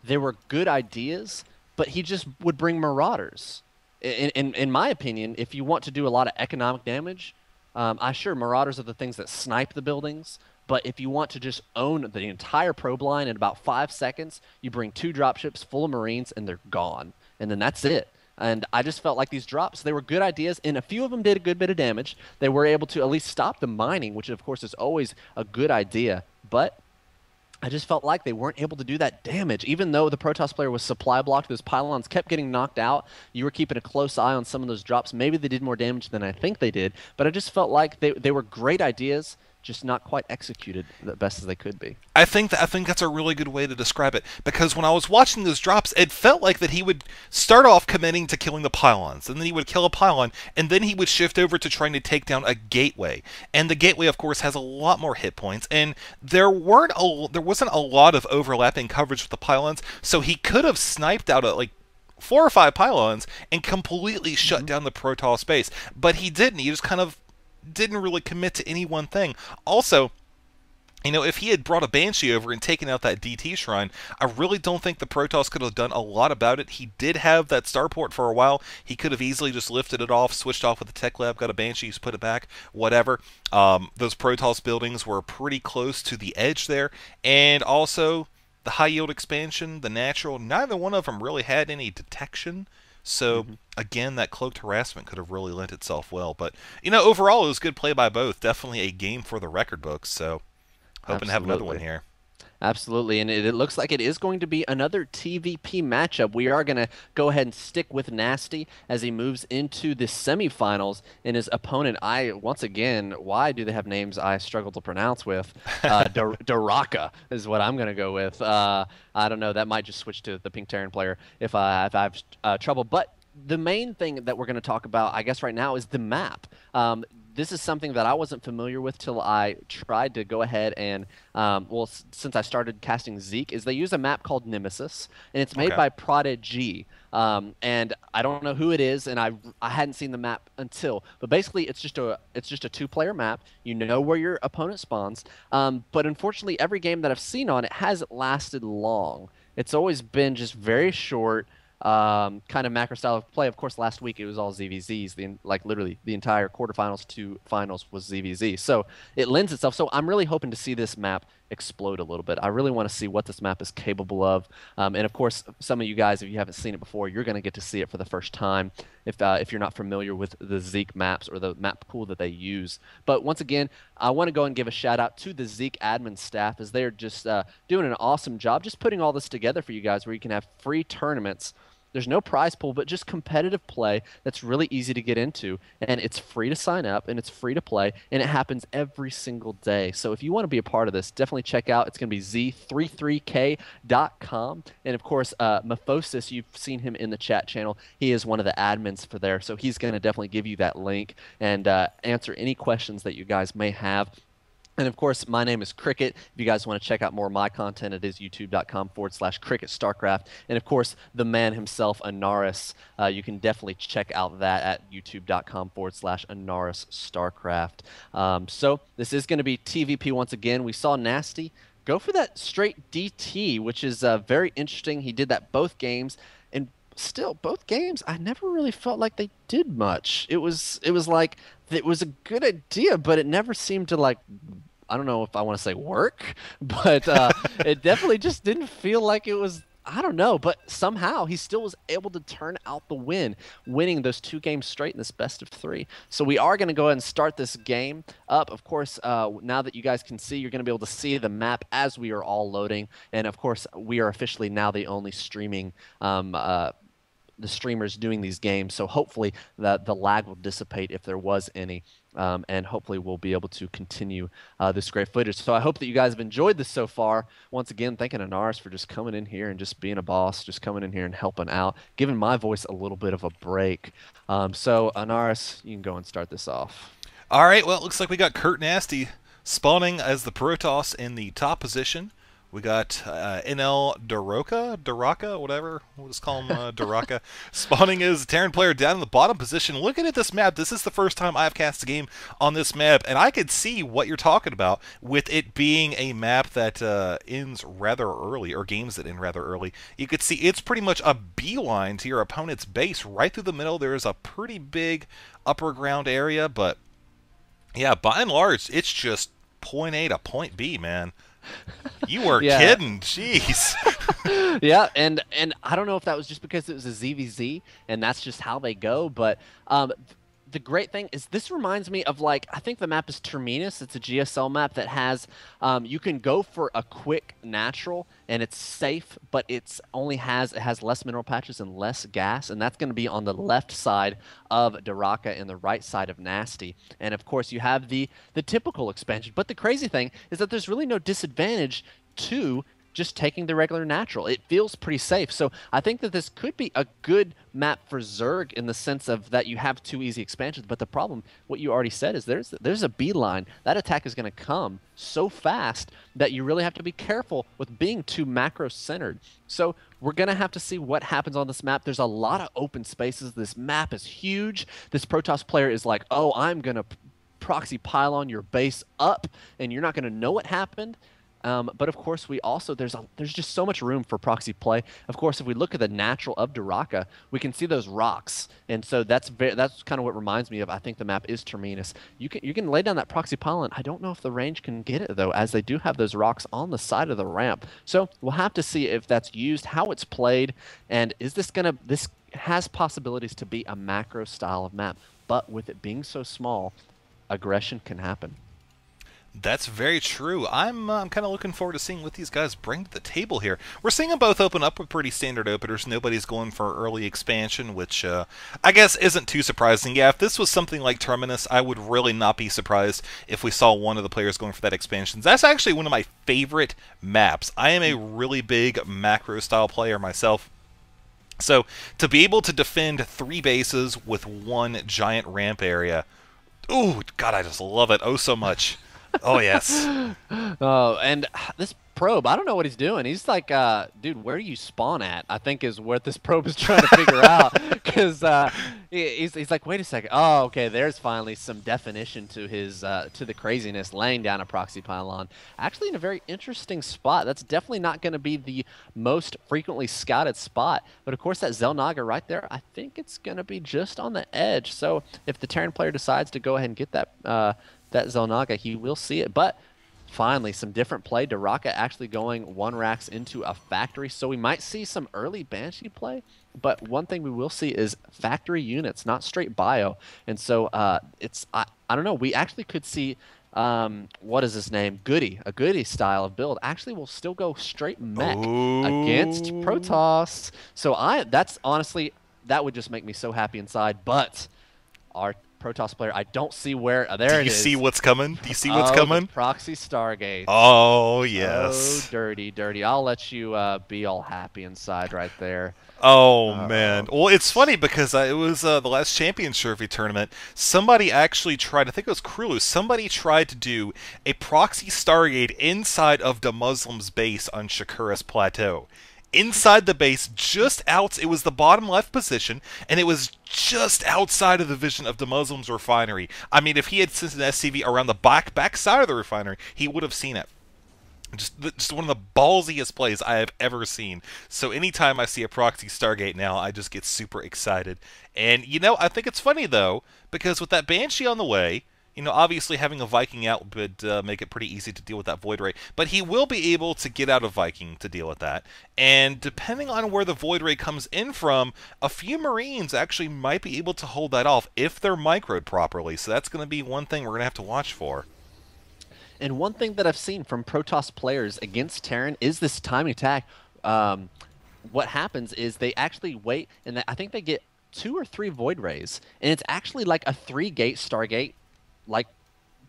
they were good ideas, but he just would bring Marauders. In my opinion, if you want to do a lot of economic damage, I sure Marauders are the things that snipe the buildings. But if you want to just own the entire probe line in about 5 seconds, you bring two dropships full of Marines and they're gone. And then that's it. And I just felt like these drops, they were good ideas, and a few of them did a good bit of damage. They were able to at least stop the mining, which of course is always a good idea. But I just felt like they weren't able to do that damage. Even though the Protoss player was supply blocked, those pylons kept getting knocked out. You were keeping a close eye on some of those drops. Maybe they did more damage than I think they did, but I just felt like they were great ideas, just not quite executed the best as they could be. I think that's a really good way to describe it, because when I was watching those drops, it felt like that he would start off committing to killing the pylons, and then he would kill a pylon, and then he would shift over to trying to take down a gateway. And the gateway, of course, has a lot more hit points, and there wasn't a lot of overlapping coverage with the pylons, so he could have sniped out like 4 or 5 pylons and completely shut down the Protoss base, but he didn't. He just kind of didn't really commit to any one thing. Also, if he had brought a Banshee over and taken out that DT shrine, I really don't think the Protoss could have done a lot about it. He did have that starport for a while. He could have easily just lifted it off, switched off with the tech lab, got a Banshee, put it back, whatever. Those Protoss buildings were pretty close to the edge there, and also the high yield expansion, the natural, neither one of them really had any detection. So Mm-hmm. again, that cloaked harassment could have really lent itself well. But overall, it was good play by both. Definitely a game for the record books. So hoping to have another one Absolutely. here. Absolutely, and it looks like it is going to be another TVP matchup. We are going to go ahead and stick with Nasty as he moves into the semifinals. And his opponent, once again, why do they have names I struggle to pronounce with? Daraka is what I'm going to go with. I don't know. That might just switch to the Pink Terran player if I have trouble. But the main thing that we're going to talk about, I guess, right now is the map. This is something that I wasn't familiar with till I tried to go ahead and, since I started casting Zeke, is they use a map called Nemesis, and it's made Okay. by Prodigy. And I don't know who it is, and I hadn't seen the map until, but basically it's just a two-player map. You know where your opponent spawns, but unfortunately, every game that I've seen on it hasn't lasted long. It's always been just very short, kind of macro style of play. Of course, last week it was all ZVZs. Like literally the entire quarterfinals to finals was ZVZ. So it lends itself. So I'm really hoping to see this map explode a little bit. I really want to see what this map is capable of. And of course, some of you guys, if you haven't seen it before, you're going to get to see it for the first time if you're not familiar with the Zeke maps or the map pool that they use. But once again, I want to go and give a shout out to the Zeke admin staff as they're just doing an awesome job just putting all this together for you guys where you can have free tournaments. There's no prize pool, but just competitive play that's really easy to get into. And it's free to sign up and it's free to play. And it happens every single day. So if you want to be a part of this, definitely check out. It's going to be z33k.com. And of course, Mephosis, you've seen him in the chat channel. He is one of the admins for there. So he's going to definitely give you that link and answer any questions that you guys may have. And of course, my name is Cricket. If you guys want to check out more of my content, it is youtube.com/Cricket StarCraft. And of course, the man himself, Anaris. You can definitely check out that at youtube.com/Anaris StarCraft. So this is going to be TVP once again. We saw Nasty go for that straight DT, which is very interesting. He did that both games. And still, both games, I never really felt like they did much. It was like it was a good idea, but it never seemed to like I don't know if I want to say work, but it definitely just didn't feel like it was. I don't know, but somehow he still was able to turn out the win, winning those 2 games straight in this best of 3. So we are going to go ahead and start this game up. Of course, now that you guys can see, you're going to be able to see the map as we are all loading. And of course, we are officially now the only streaming the streamers doing these games. So hopefully the lag will dissipate if there was any. And hopefully we'll be able to continue this great footage. So I hope that you guys have enjoyed this so far. Once again, thanking Anaris for just coming in here and just being a boss, just coming in here and helping out, giving my voice a little bit of a break. So Anaris, you can go and start this off. All right, well, it looks like we got Kurt Nasty spawning as the Protoss in the top position. We got NL Daraka, whatever. We'll just call him Daraka, spawning as a Terran player down in the bottom position. Looking at this map, this is the first time I've cast a game on this map, and I could see what you're talking about with it being a map that ends rather early, or games that end rather early. You could see it's pretty much a beeline to your opponent's base. Right through the middle, there is a pretty big upper ground area, but yeah, by and large, it's just point A to point B, man. You were Yeah. kidding, jeez. Yeah, and I don't know if that was just because it was a ZVZ and that's just how they go, but the great thing is this reminds me of, like, I think the map is Terminus. It's a GSL map that has you can go for a quick natural and it's safe, but it has less mineral patches and less gas, and that's going to be on the left side of Daraka and the right side of Nasty. And of course you have the typical expansion, but the crazy thing is that there's really no disadvantage to just taking the regular natural. It feels pretty safe. So I think that this could be a good map for Zerg in the sense of that you have 2 easy expansions. But the problem, what you already said, is there's a beeline. That attack is going to come so fast that you really have to be careful with being too macro-centered. So we're going to have to see what happens on this map. There's a lot of open spaces. This map is huge. This Protoss player is like, oh, I'm going to proxy pylon your base up, and you're not going to know what happened. But of course, we also there's just so much room for proxy play. Of course, if we look at the natural of Daraka, we can see those rocks, and so that's kind of what reminds me of. I think the map is Terminus. You can lay down that proxy pylon. I don't know if the range can get it though, as they do have those rocks on the side of the ramp. So we'll have to see if that's used, how it's played, and is this has possibilities to be a macro style of map. But with it being so small, aggression can happen. That's very true. I'm kind of looking forward to seeing what these guys bring to the table here. We're seeing them both open up with pretty standard openers. Nobody's going for early expansion, which I guess isn't too surprising. Yeah, if this was something like Terminus, I would really not be surprised if we saw one of the players going for that expansion. That's actually one of my favorite maps. I am a really big macro-style player myself. So to be able to defend 3 bases with 1 giant ramp area, ooh, God, I just love it oh so much. Oh, yes. Oh, and this probe, I don't know what he's doing. He's like, dude, where do you spawn at? I think is what this probe is trying to figure out. Because he's like, wait a second. Oh, okay, there's finally some definition to his to the craziness, laying down a proxy pylon. Actually in a very interesting spot. That's definitely not going to be the most frequently scouted spot. But of course, that Zelnaga right there, I think it's going to be just on the edge. So if the Terran player decides to go ahead and get that Zelnaga, he will see it. But finally, some different play. Daraka actually going 1 racks into a factory. So we might see some early Banshee play. But one thing we will see is factory units, not straight bio. And so I don't know. We actually could see, what is his name? Goody. A Goody style of build. Actually, we'll still go straight mech against Protoss. So that's honestly, that would just make me so happy inside. But our Protoss player, I don't see where. There it is. Do you see what's coming? Do you see what's coming? Proxy Stargate. Oh, yes. Oh, dirty, dirty. I'll let you be all happy inside right there. Oh, man. Well, it's funny because it was the last Champions Trophy tournament. Somebody actually tried, I think it was Krulu, somebody tried to do a proxy Stargate inside of the Muslim's base on Shakura's Plateau. Inside the base, just out, it was the bottom left position, and it was just outside of the vision of the Muslims refinery. I mean, if he had sent an SCV around the back side of the refinery, he would have seen it. Just one of the ballsiest plays I have ever seen. So anytime I see a proxy Stargate now, I just get super excited. And, you know, I think it's funny, though, because with that Banshee on the way, you know, obviously having a Viking out would make it pretty easy to deal with that Void Ray. But he will be able to get out of Viking to deal with that. And depending on where the Void Ray comes in from, a few Marines actually might be able to hold that off if they're microed properly. So that's going to be one thing we're going to have to watch for. And one thing that I've seen from Protoss players against Terran is this timing attack. what happens is they actually wait, and I think they get 2 or 3 Void Rays, and it's actually like a 3-gate Stargate, like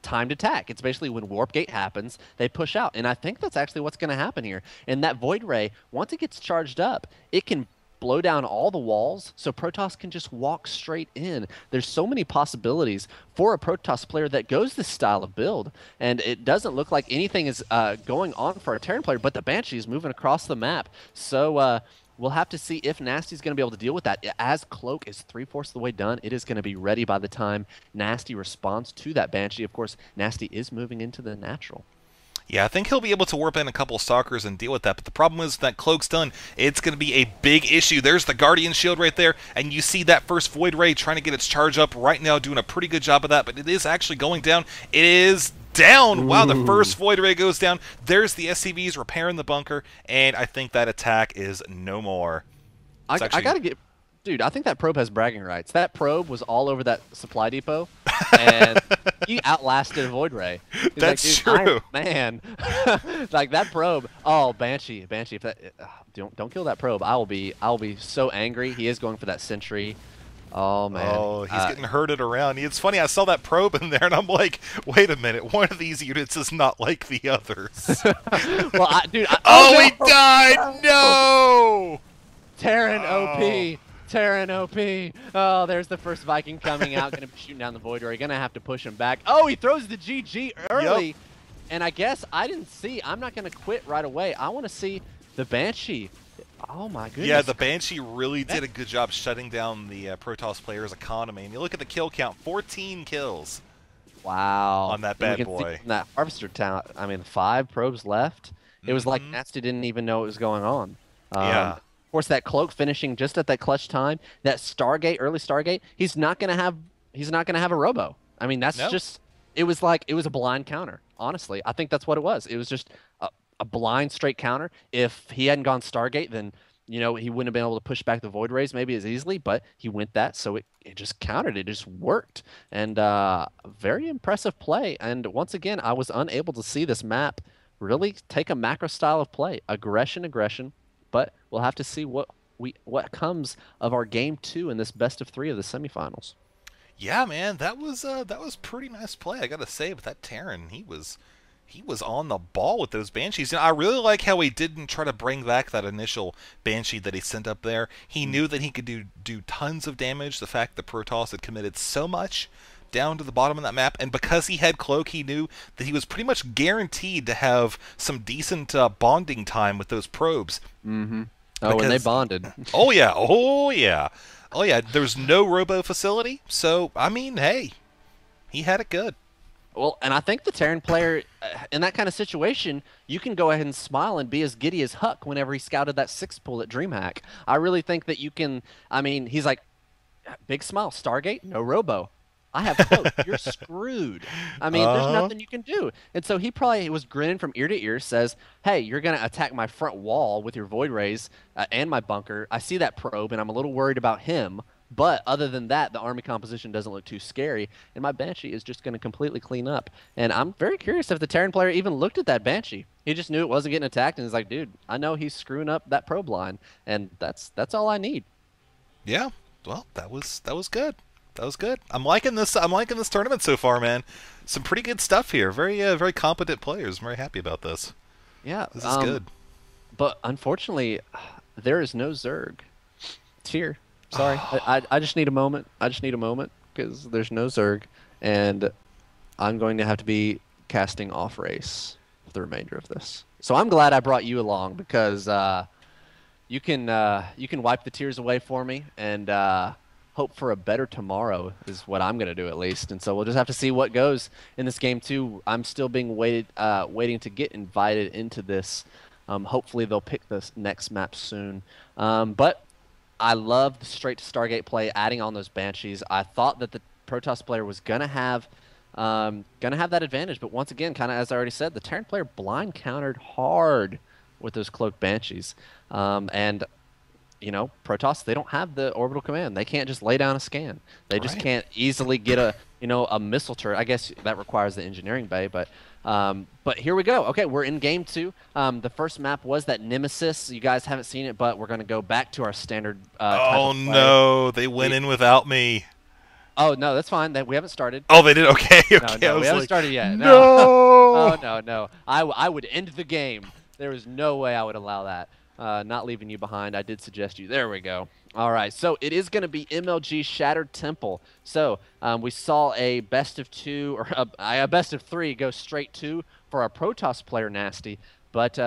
timed attack. It's basically when Warp Gate happens, they push out, and I think that's actually what's going to happen here. And that Void Ray, once it gets charged up, it can blow down all the walls, so Protoss can just walk straight in. There's so many possibilities for a Protoss player that goes this style of build, and it doesn't look like anything is going on for a Terran player, but the Banshee is moving across the map. So we'll have to see if Nasty's going to be able to deal with that. As Cloak is 3/4 of the way done, it is going to be ready by the time Nasty responds to that Banshee. Of course, Nasty is moving into the natural. Yeah, I think he'll be able to warp in a couple of Stalkers and deal with that, but the problem is that Cloak's done. It's going to be a big issue. There's the Guardian Shield right there, and you see that first Void Ray trying to get its charge up right now, doing a pretty good job of that, but it is actually going down. It is down! Wow, the first Void Ray goes down. There's the SCVs repairing the bunker, and I think that attack is no more. I got to get... Dude, I think that probe has bragging rights. That probe was all over that supply depot, and he outlasted a Void Ray. That's like, true. Man, like that probe. Oh, Banshee, if that don't kill that probe, I will be so angry. He is going for that sentry. Oh man. Oh, he's getting herded around. It's funny. I saw that probe in there, and I'm like, wait a minute. One of these units is not like the others. Well, dude. Oh, no! he died! No! Terran OP. Terran OP. Oh, there's the first Viking coming out. Going to be shooting down the Void Ray. Going to have to push him back. Oh, he throws the GG early. Yep. And I guess I didn't see. I'm not going to quit right away. I want to see the Banshee. Oh, my goodness. Yeah, the Banshee really did a good job shutting down the Protoss player's economy. And you look at the kill count, 14 kills. Wow. On that bad boy. From that Harvester town, I mean, 5 probes left. It was like Nasty didn't even know what was going on. Yeah. Of course, that Cloak finishing just at that clutch time, that Stargate, early Stargate, he's not gonna have a Robo. I mean, that's just it was a blind counter. Honestly, I think that's what it was. It was just a blind straight counter. If he hadn't gone Stargate, then he wouldn't have been able to push back the Void Rays maybe as easily. But he went that, so it just countered. It just worked, and very impressive play. And once again, I was unable to see this map really take a macro style of play, aggression. But we'll have to see what comes of our game 2 in this best of 3 of the semifinals. Yeah, man, that was pretty nice play. I gotta say, with that Terran, he was on the ball with those Banshees. I really like how he didn't try to bring back that initial Banshee that he sent up there. He knew that he could do tons of damage. The fact that Protoss had committed so much down to the bottom of that map, and because he had Cloak, he knew that he was pretty much guaranteed to have some decent bonding time with those probes. Mm-hmm. Oh, when they bonded. Oh yeah. There's no robo facility, so I mean, hey, he had it good. Well, and I think the Terran player, in that kind of situation, you can go ahead and smile and be as giddy as Huck whenever he scouted that 6 pull at DreamHack. I really think that you can. I mean, he's like, big smile, Stargate, no robo. I have Cloak. You're screwed. I mean, there's nothing you can do. And so he probably was grinning from ear to ear, says, hey, you're going to attack my front wall with your Void Rays and my bunker. I see that probe, and I'm a little worried about him. But other than that, the army composition doesn't look too scary, and my Banshee is just going to completely clean up. And I'm very curious if the Terran player even looked at that Banshee. He just knew it wasn't getting attacked, and he's like, dude, I know he's screwing up that probe line, and that's all I need. Yeah, well, that was good. That was good. I'm liking this tournament so far, man. Some pretty good stuff here. Very competent players. I'm very happy about this. Yeah, this is good. But unfortunately, there is no Zerg. It's here. Sorry, I just need a moment. Because there's no Zerg, and I'm going to have to be casting off race for the remainder of this. So I'm glad I brought you along, because you can wipe the tears away for me, and hope for a better tomorrow is what I'm going to do, at least. And so we'll just have to see what goes in this game 2. I'm still being waiting to get invited into this. Hopefully they'll pick this next map soon. But I love the straight to Stargate play, adding on those Banshees. I thought that the Protoss player was gonna have that advantage, but once again, kind of as I already said, the Terran player blind countered hard with those cloaked Banshees. And Protoss, they don't have the orbital command. They can't just lay down a scan. They just Right. can't easily get a missile turret. I guess that requires the engineering bay, but here we go. Okay, we're in game two. The first map was that Nemesis. You guys haven't seen it, but we're going to go back to our standard type Oh of play. no, they went We, in without me. oh no, that's fine. That we haven't started. Oh, they did. Okay, No, okay. I no, we was haven't like, started yet. No. no. Oh no, no. I would end the game. There is no way I would allow that. Not leaving you behind. I did suggest you. There we go. All right. So it is going to be MLG Shattered Temple. So we saw a best of two or a best of three go straight to for our Protoss player Nasty, but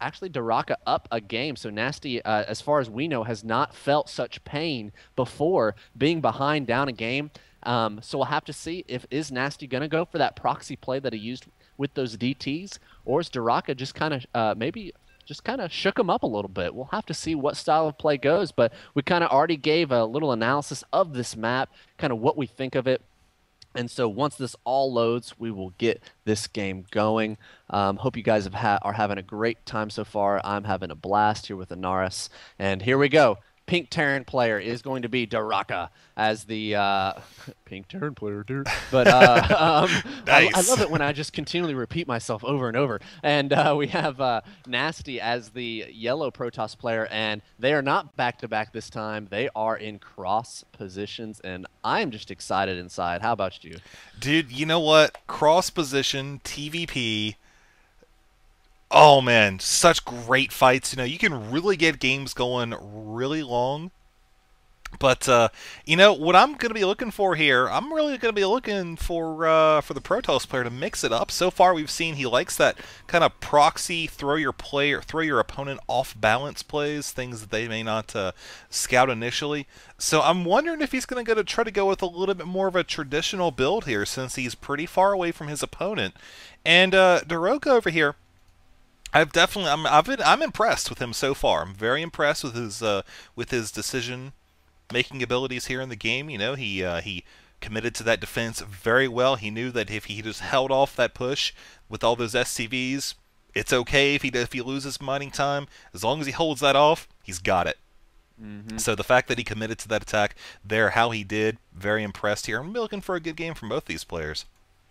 actually Daraka up a game. So Nasty, as far as we know, has not felt such pain before being behind down a game. So we'll have to see if is Nasty going to go for that proxy play that he used with those DTs, or is Daraka just kind of maybe just kind of shook him up a little bit. We'll have to see what style of play goes, but we kind of already gave a little analysis of this map, kind of what we think of it. And so once this all loads, we will get this game going. Hope you guys are having a great time so far. I'm having a blast here with Anaris. And here we go. Pink Terran player is going to be Daraka as the Pink Terran player, dude. But I Nice. love it when I just continually repeat myself over and over. And we have Nasty as the yellow Protoss player, and they are not back to back this time. They are in cross positions, and I'm just excited inside. How about you? Dude, you know what? Cross position, TVP. Oh man, such great fights. You can really get games going really long. But what I'm going to be looking for here, I'm really going to be looking for the Protoss player to mix it up. So far, we've seen he likes that kind of proxy throw your opponent off balance plays, things that they may not scout initially. So I'm wondering if he's going to try to go with a little bit more of a traditional build here, since he's pretty far away from his opponent. And Daroka over here, I'm impressed with him so far. I'm very impressed with his decision making abilities here in the game. He committed to that defense very well. He knew that if he just held off that push with all those SCVs, it's okay if he loses mining time. As long as he holds that off, he's got it. Mm-hmm. So the fact that he committed to that attack there, how he did, very impressed here. I'm looking for a good game from both these players.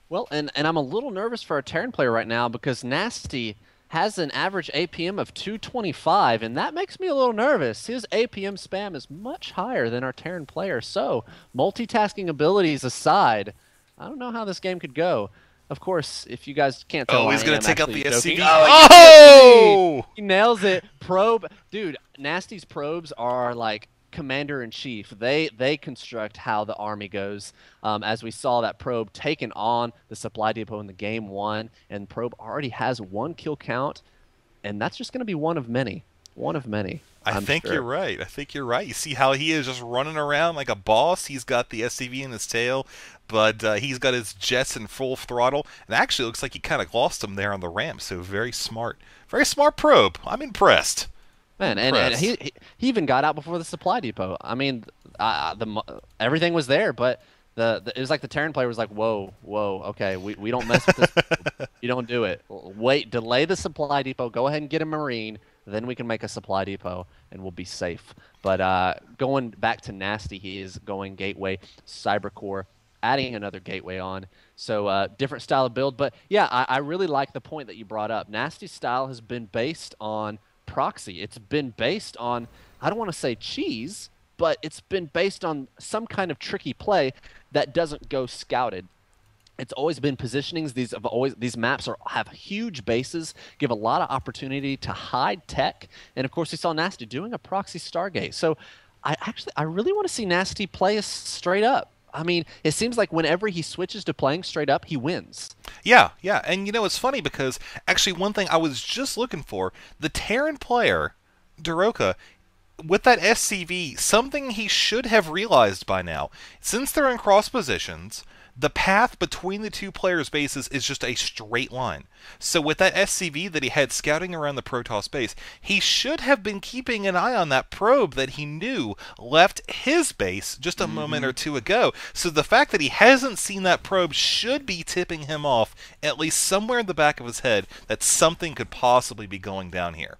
Well, and I'm a little nervous for our Terran player right now because Nasty has an average APM of 225, and that makes me a little nervous. His APM spam is much higher than our Terran player. So, multitasking abilities aside, I don't know how this game could go. Of course, if you guys can't tell, Oh, I he's going am to take out actually the joking. SCV. Oh, Oh! he nails it. Probe, dude. Nasty's probes are like commander in chief. They construct how the army goes. As we saw that probe taken on the supply depot in the game one, and probe already has one kill count, and that's just going to be one of many. One of many. I I'm think sure. you're right. I think you're right. You see how he is just running around like a boss? He's got the SCV in his tail, but he's got his jets in full throttle. And actually, looks like he kind of lost him there on the ramp. So very smart. Very smart probe. I'm impressed. Man, and he even got out before the supply depot. I mean, everything was there, but it was like the Terran player was like, whoa, whoa, okay, we don't mess with this. You don't do it. Wait, delay the supply depot. Go ahead and get a Marine. Then we can make a supply depot, and we'll be safe. But going back to Nasty, he is going Gateway, Cybercore, adding another Gateway on. So different style of build. But yeah, I really like the point that you brought up. Nasty's style has been based on proxy. It's been based on, I don't want to say cheese, but it's been based on some kind of tricky play that doesn't go scouted. It's always been positionings. These maps have huge bases, give a lot of opportunity to hide tech, and of course we saw Nasty doing a proxy Stargate. So I really want to see Nasty play us straight up. I mean, it seems like whenever he switches to playing straight up, he wins. Yeah, yeah. And it's funny because actually one thing I was just looking for, the Terran player, Daroka, with that SCV, something he should have realized by now. Since they're in cross positions, the path between the two players' bases is just a straight line. So with that SCV that he had scouting around the Protoss base, he should have been keeping an eye on that probe that he knew left his base just a moment or two ago. So the fact that he hasn't seen that probe should be tipping him off, at least somewhere in the back of his head, that something could possibly be going down here.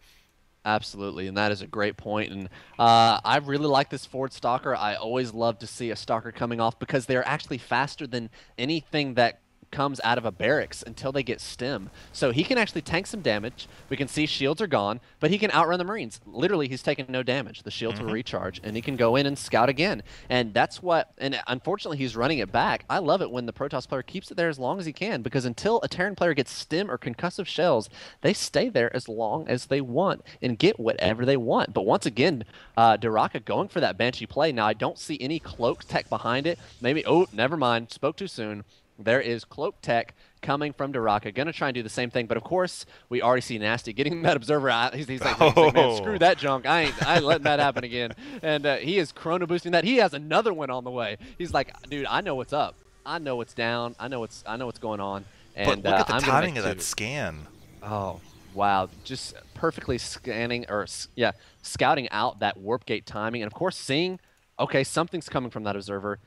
Absolutely, and that is a great point. And I really like this Ford Stalker. I always love to see a Stalker coming off because they're actually faster than anything that comes out of a barracks until they get stem. So he can actually tank some damage. We can see shields are gone, but he can outrun the Marines. Literally, he's taking no damage. The shields will Hmm. recharge, and he can go in and scout again. And that's what. And unfortunately, he's running it back. I love it when the Protoss player keeps it there as long as he can because until a Terran player gets stem or concussive shells, they stay there as long as they want and get whatever they want. But once again, Duraka going for that Banshee play. Now, I don't see any cloak tech behind it. Maybe, oh, never mind. Spoke too soon. There is cloak tech coming from Duraka. Going to try and do the same thing. But of course, we already see Nasty getting that observer out. He's like, man, screw Oh, that junk. I ain't letting that happen again. And he is chrono boosting that. He has another one on the way. He's like, dude, I know what's up. I know what's down. I know what's going on. but And look at the I'm going to timing make of that two. scan. Oh, wow. Just perfectly scanning or, yeah, scouting out that warp gate timing. And of course, seeing, okay, something's coming from that observer.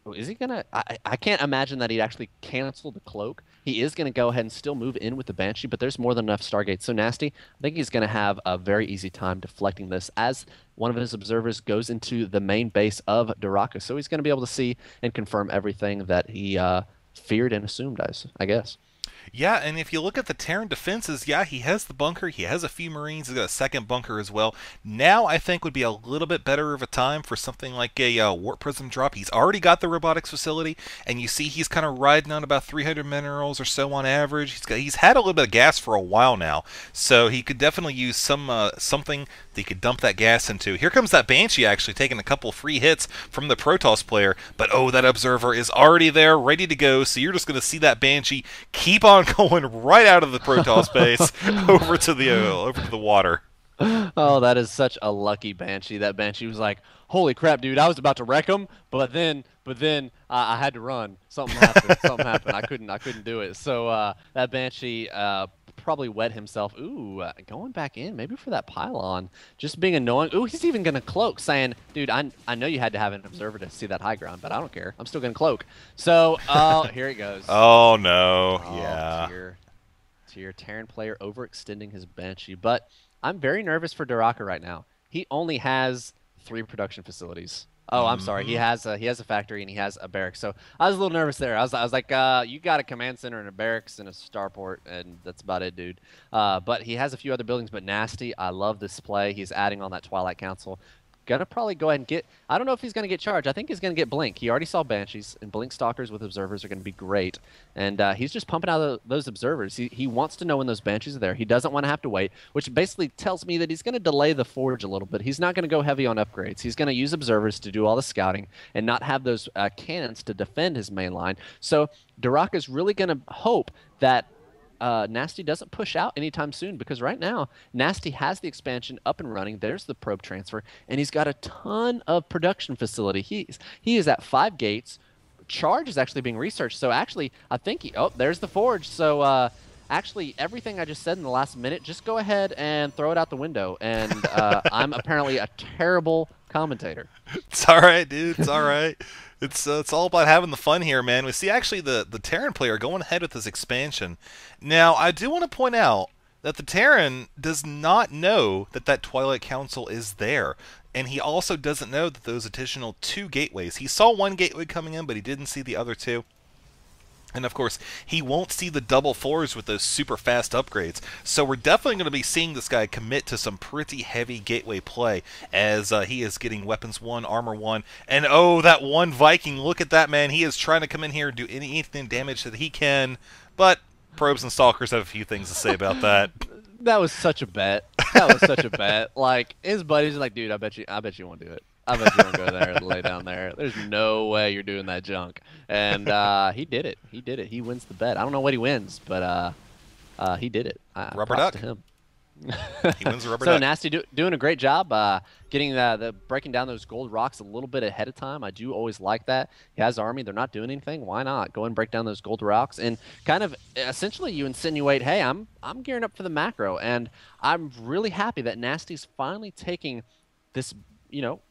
Oh, is he gonna? I can't imagine that he'd actually cancel the cloak. He is gonna go ahead and still move in with the Banshee, but there's more than enough Stargates. So Nasty, I think he's gonna have a very easy time deflecting this as one of his observers goes into the main base of Duraka. So he's gonna be able to see and confirm everything that he feared and assumed, I guess. Yeah, and if you look at the Terran defenses, yeah, he has the bunker. He has a few Marines. He's got a second bunker as well. Now I think would be a little bit better of a time for something like a Warp Prism drop. He's already got the robotics facility, and you see he's kind of riding on about 300 minerals or so on average. He's had a little bit of gas for a while now, so he could definitely use something that he could dump that gas into. Here comes that Banshee actually taking a couple free hits from the Protoss player, but oh, that Observer is already there, ready to go, so you're just going to see that Banshee keep on going right out of the Protoss base over to the water. Oh, that is such a lucky Banshee. That Banshee was like, "Holy crap, dude! I was about to wreck him, but then I had to run. Something happened. Something happened. I couldn't do it." So that Banshee probably wet himself. Ooh, going back in maybe for that pylon, just being annoying. Ooh, he's even gonna cloak, saying, "Dude, I know you had to have an observer to see that high ground, but I don't care. I'm still gonna cloak." So here he goes. Oh no, Oh, yeah. tier Terran player overextending his Banshee. But I'm very nervous for Duraka right now. He only has 3 production facilities. Oh, I'm sorry. He Hmm. has a factory and he has a barracks. So I was a little nervous there. I was like, you got a command center and a barracks and a starport, and that's about it, dude. But he has a few other buildings. But Nasty, I love this play. He's adding on that Twilight Council. Gonna probably go ahead and get. I don't know if he's gonna get charged. I think he's gonna get Blink. He already saw Banshees, and Blink Stalkers with observers are gonna be great. And he's just pumping out those observers. He wants to know when those Banshees are there. He doesn't want to have to wait, which basically tells me that he's gonna delay the Forge a little bit. He's not gonna go heavy on upgrades. He's gonna use observers to do all the scouting and not have those cannons to defend his main line. So Duraka's really gonna hope that Nasty doesn't push out anytime soon because right now Nasty has the expansion up and running. There's the probe transfer, and he's got a ton of production facility. He is at 5 gates. Charge is actually being researched. So actually, I think there's the forge. So actually, everything I just said in the last minute, just go ahead and throw it out the window. And I'm apparently a terrible commentator. It's all right, dude. It's all right. It's all about having the fun here, man. We see actually the Terran player going ahead with this expansion. Now, I do want to point out that the Terran does not know that that Twilight Council is there, and he also doesn't know that those additional 2 gateways. He saw one gateway coming in, but he didn't see the other 2. And of course, he won't see the double fours with those super fast upgrades. So we're definitely going to be seeing this guy commit to some pretty heavy gateway play as he is getting weapons 1, armor 1. And oh, that one Viking, look at that, man. He is trying to come in here and do anything damage that he can. But probes and stalkers have a few things to say about that. That was such a bet. That was such a bet. Like his buddies are like, dude, I bet you won't do it. I bet you won't go there and lay down there. There's no way you're doing that junk. And he did it. He did it. He wins the bet. I don't know what he wins, but he did it. Rubber Props duck. to him. He wins the rubber So duck. Nasty doing a great job getting the breaking down those gold rocks a little bit ahead of time. I do always like that. He has army. They're not doing anything. Why not go and break down those gold rocks and kind of essentially you insinuate, hey, I'm gearing up for the macro, and I'm really happy that Nasty's finally taking this.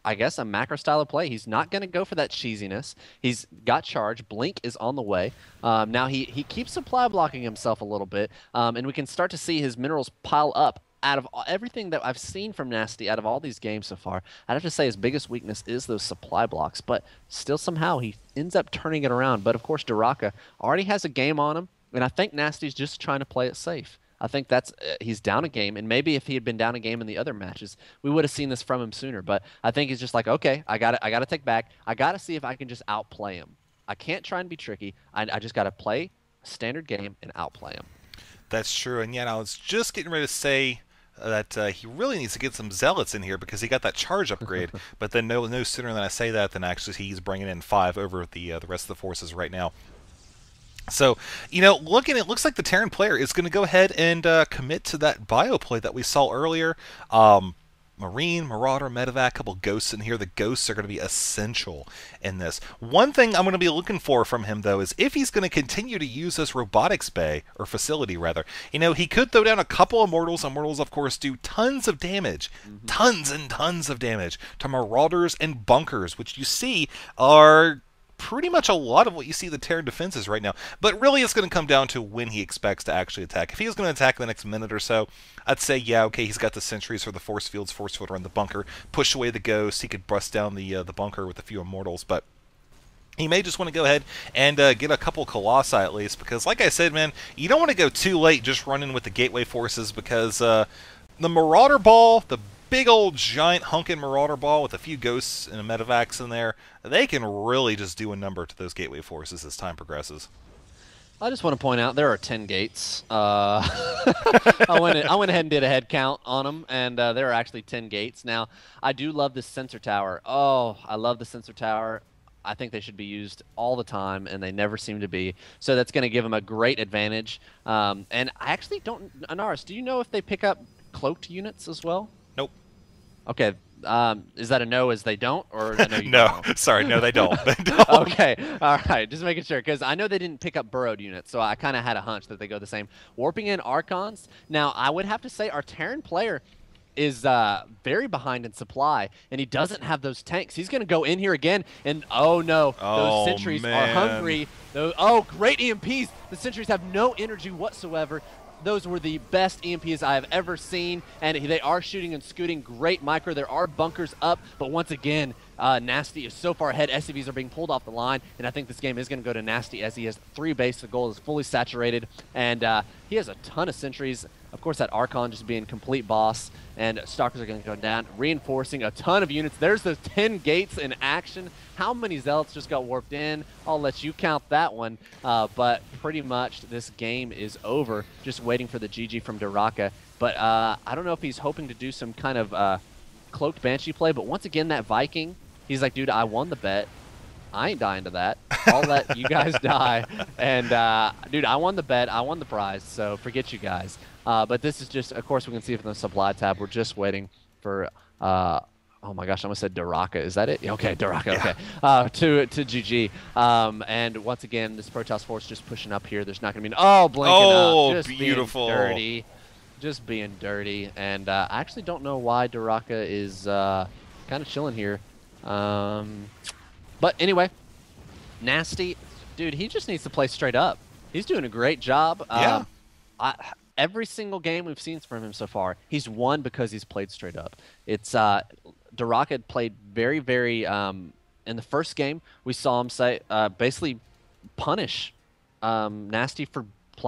I guess a macro style of play. He's not going to go for that cheesiness. He's got charge. Blink is on the way. Now he keeps supply blocking himself a little bit, and we can start to see his minerals pile up out of everything that I've seen from Nasty out of all these games so far, I'd have to say his biggest weakness is those supply blocks, but still somehow he ends up turning it around. But of course, Daraka already has a game on him, and I think Nasty's just trying to play it safe. I think that's he's down a game, and maybe if he had been down a game in the other matches, we would have seen this from him sooner. But I think he's just like, okay, I got to take back. I got to see if I can just outplay him. I can't try and be tricky. I just got to play a standard game and outplay him. That's true. And yeah, I was just getting ready to say that he really needs to get some zealots in here because he got that charge upgrade. But then no sooner than I say that, than actually he's bringing in 5 over the rest of the forces right now. So, looking, it looks like the Terran player is going to go ahead and commit to that bio play that we saw earlier. Marine, Marauder, Medevac, a couple ghosts in here. The ghosts are going to be essential in this. One thing I'm going to be looking for from him, though, is if he's going to continue to use this robotics bay, or facility, rather. He could throw down a couple of mortals. Mortals, of course, do tons of damage. Tons and tons of damage to Marauders and Bunkers, which you see are pretty much a lot of what you see the Terran defenses right now. But really, it's going to come down to when he expects to actually attack. If he's going to attack in the next minute or so, I'd say, yeah, okay, he's got the sentries for the force fields, force field around the bunker, push away the ghosts. He could bust down the bunker with a few immortals, but he may just want to go ahead and get a couple Colossi at least, because like I said, man, you don't want to go too late just running with the gateway forces, because the Marauder Ball, the big old giant hunkin' Marauder Ball with a few ghosts and a medevacs in there, they can really just do a number to those gateway forces as time progresses. I just want to point out there are 10 gates. I went ahead and did a head count on them, and there are actually 10 gates. Now, I do love this sensor tower. Oh, I love the sensor tower. I think they should be used all the time, and they never seem to be. So that's going to give them a great advantage. And I actually don't, Anaris, do you know if they pick up cloaked units as well? Nope. Okay. Is that a no as they don't, or a no you No, don't know? sorry, no, they don't. They don't. Okay, all right, just making sure, because I know they didn't pick up burrowed units, so I kind of had a hunch that they go the same. Warping in Archons. Now, I would have to say our Terran player is very behind in supply, and he doesn't have those tanks. He's going to go in here again, and oh no, those sentries are hungry. Oh, great EMPs. The sentries have no energy whatsoever. Those were the best EMPs I have ever seen, and they are shooting and scooting. Great micro. There are bunkers up, but once again, Nasty is so far ahead. SCVs are being pulled off the line, and I think this game is going to go to Nasty as he has 3 base. The goal is fully saturated, and he has a ton of sentries. Of course, that Archon just being complete boss, and Stalkers are going to go down, reinforcing a ton of units. There's those 10 gates in action. How many Zealots just got warped in? I'll let you count that one, but pretty much this game is over. Just waiting for the GG from Daraka, but I don't know if he's hoping to do some kind of cloaked Banshee play, but once again, that Viking, he's like, dude, I won the bet. I ain't dying to that. I'll let you guys die. And, dude, I won the bet. I won the prize, so forget you guys. But this is just, of course, we can see it from the supply tab. We're just waiting for, oh my gosh, I almost said Daraka. Is that it? Okay, Daraka, okay. To GG. And once again, this Protoss Force just pushing up here. There's not going to be, blinking up. Just beautiful. Being dirty. Just being dirty. And I actually don't know why Daraka is kind of chilling here. But anyway, Nasty, dude, he just needs to play straight up. He's doing a great job. Yeah. Every single game we've seen from him so far, he's won because he's played straight up. It's Daraka had played very, very. In the first game, we saw him basically punish Nasty for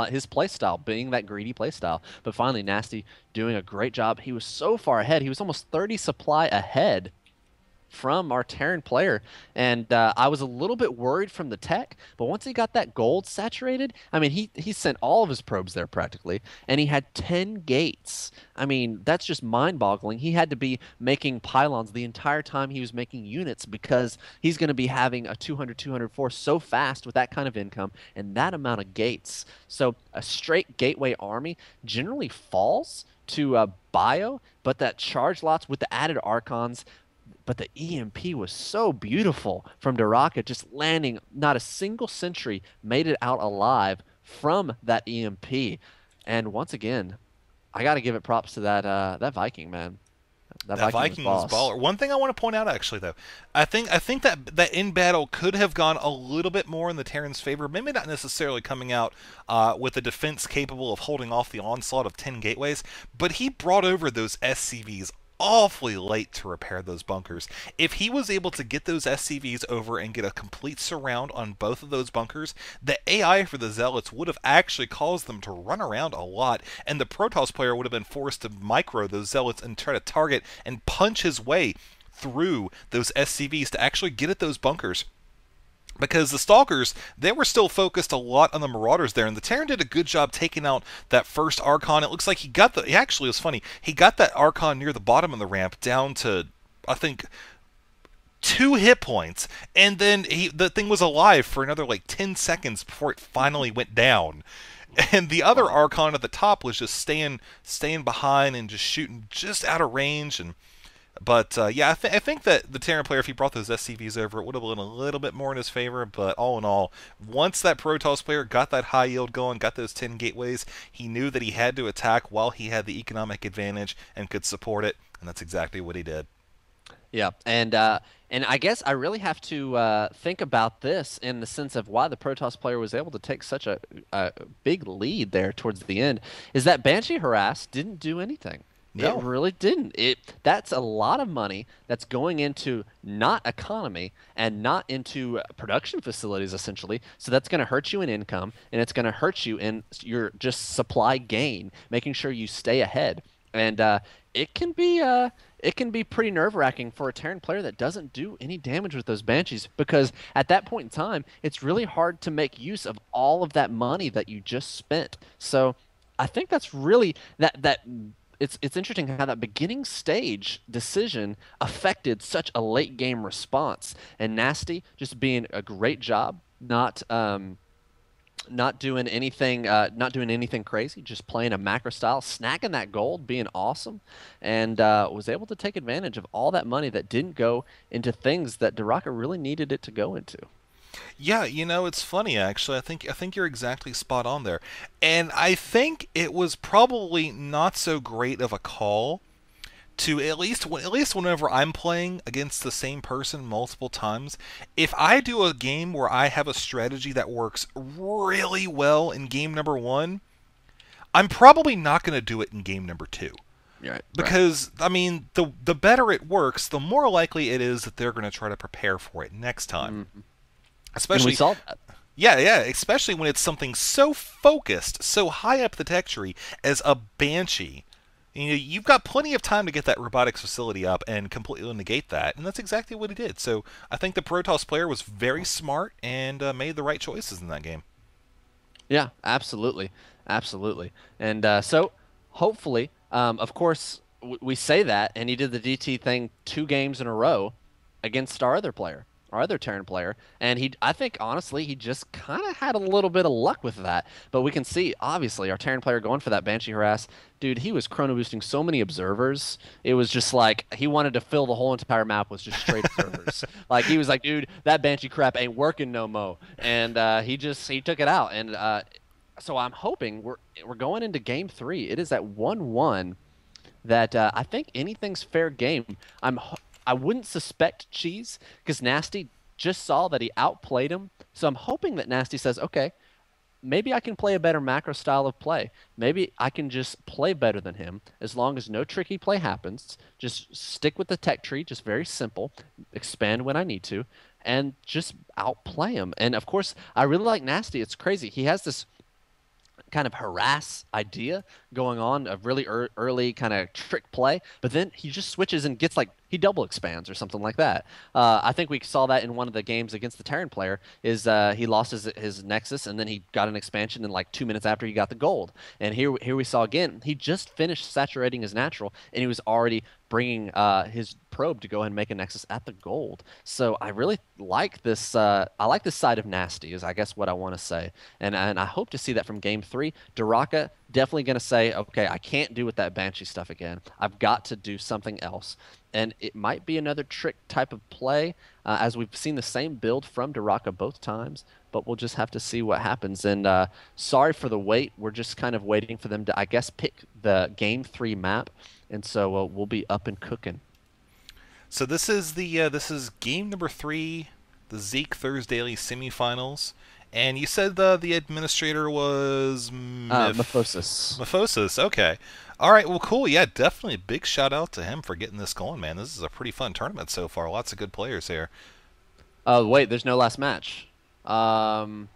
his playstyle, being that greedy playstyle. But finally, Nasty doing a great job. He was so far ahead. He was almost 30 supply ahead from our Terran player, and I was a little bit worried from the tech, but once he got that gold saturated, I mean, he sent all of his probes there practically, and he had 10 gates. I mean, that's just mind-boggling. He had to be making pylons the entire time he was making units, because he's going to be having a 200 force so fast with that kind of income and that amount of gates. So a straight gateway army generally falls to bio, but that charge lots with the added Archons. But the EMP was so beautiful from Daraka, just landing. Not a single sentry made it out alive from that EMP. And once again, I got to give it props to that Viking, man. That That Viking was Viking was boss. baller. One thing I want to point out, actually, though, I think that in battle could have gone a little bit more in the Terran's favor. Maybe not necessarily coming out with a defense capable of holding off the onslaught of 10 gateways, but he brought over those SCVs awfully late to repair those bunkers. If he was able to get those SCVs over and get a complete surround on both of those bunkers, the AI for the Zealots would have actually caused them to run around a lot, and the Protoss player would have been forced to micro those Zealots and try to target and punch his way through those SCVs to actually get at those bunkers. Because the Stalkers, they were still focused a lot on the Marauders there, and the Terran did a good job taking out that first Archon. It looks like he got the... Actually, it was funny. He got that Archon near the bottom of the ramp down to, I think, 2 hit points, and then the thing was alive for another, like, 10 seconds before it finally went down. And the other Wow. Archon at the top was just staying behind and just shooting just out of range, and but yeah, I think that the Terran player, if he brought those SCVs over, it would have been a little bit more in his favor. But all in all, once that Protoss player got that high yield going, got those 10 gateways, he knew that he had to attack while he had the economic advantage and could support it, and that's exactly what he did. Yeah, and I guess I really have to think about this in the sense of why the Protoss player was able to take such a big lead there towards the end. Is that Banshee Harass didn't do anything. It No. really didn't. That's a lot of money that's going into not economy and not into production facilities essentially. So that's going to hurt you in income and it's going to hurt you in your just supply gain, making sure you stay ahead. And it can be uh, it can be pretty nerve-wracking for a Terran player that doesn't do any damage with those Banshees because at that point in time, it's really hard to make use of all of that money that you just spent. So I think that's really that it's interesting how that beginning stage decision affected such a late game response. And Nasty just being a great job, not doing anything crazy, just playing a macro style, snacking that gold, being awesome, and was able to take advantage of all that money that didn't go into things that Daraka really needed it to go into. Yeah, it's funny actually. I think you're exactly spot on there. And I think it was probably not so great of a call to at least whenever I'm playing against the same person multiple times, if I do a game where I have a strategy that works really well in game number 1, I'm probably not going to do it in game number 2. Right, right. Because I mean, the better it works, the more likely it is that they're going to try to prepare for it next time. Mhm. And we Especially saw that. Yeah, yeah, especially when it's something so focused, so high up the tech tree as a Banshee. You've got plenty of time to get that robotics facility up and completely negate that, and that's exactly what he did. So I think the Protoss player was very smart and made the right choices in that game. Yeah, absolutely, absolutely. And so hopefully, of course, we say that, and he did the DT thing 2 games in a row against our other player, our other Terran player, and I think honestly, he just kind of had a little bit of luck with that. But we can see, obviously, our Terran player going for that Banshee harass, dude. He was chrono boosting so many observers. It was just like he wanted to fill the whole entire map with just straight observers. Like he was like, dude, that Banshee crap ain't working no mo, and he took it out, and so I'm hoping we're going into game 3. It is at 1-1 that I think anything's fair game. I wouldn't suspect Cheese because Nasty just saw that he outplayed him. So I'm hoping that Nasty says, okay, maybe I can play a better macro style of play. Maybe I can just play better than him as long as no tricky play happens. Just stick with the tech tree, just very simple. Expand when I need to, and just outplay him. And of course, I really like Nasty. It's crazy. He has this kind of harass idea going on, a really early kind of trick play, but then he just switches and gets like he double expands or something like that. I think we saw that in one of the games against the Terran player. Is he lost his Nexus and then he got an expansion in like 2 minutes after he got the gold. And here we saw again he just finished saturating his natural and he was already bringing his probe to go ahead and make a Nexus at the gold. So I really like this. I like this side of Nasty is I guess what I want to say, and I hope to see that from game 3. Daraka definitely going to say, okay, I can't do with that Banshee stuff again. I've got to do something else. And it might be another trick type of play, as we've seen the same build from Daraka both times, but we'll just have to see what happens. And sorry for the wait. We're just kind of waiting for them to, I guess, pick the game 3 map. and so we'll be up and cooking. So this is game number 3, the Zeke ThursDaily semifinals, and you said the administrator was Mephosis. Mephosis. Okay, all right. Well, cool. Yeah, definitely a big shout out to him for getting this going, man. This is a pretty fun tournament so far. Lots of good players here. Wait, there's no last match. Um,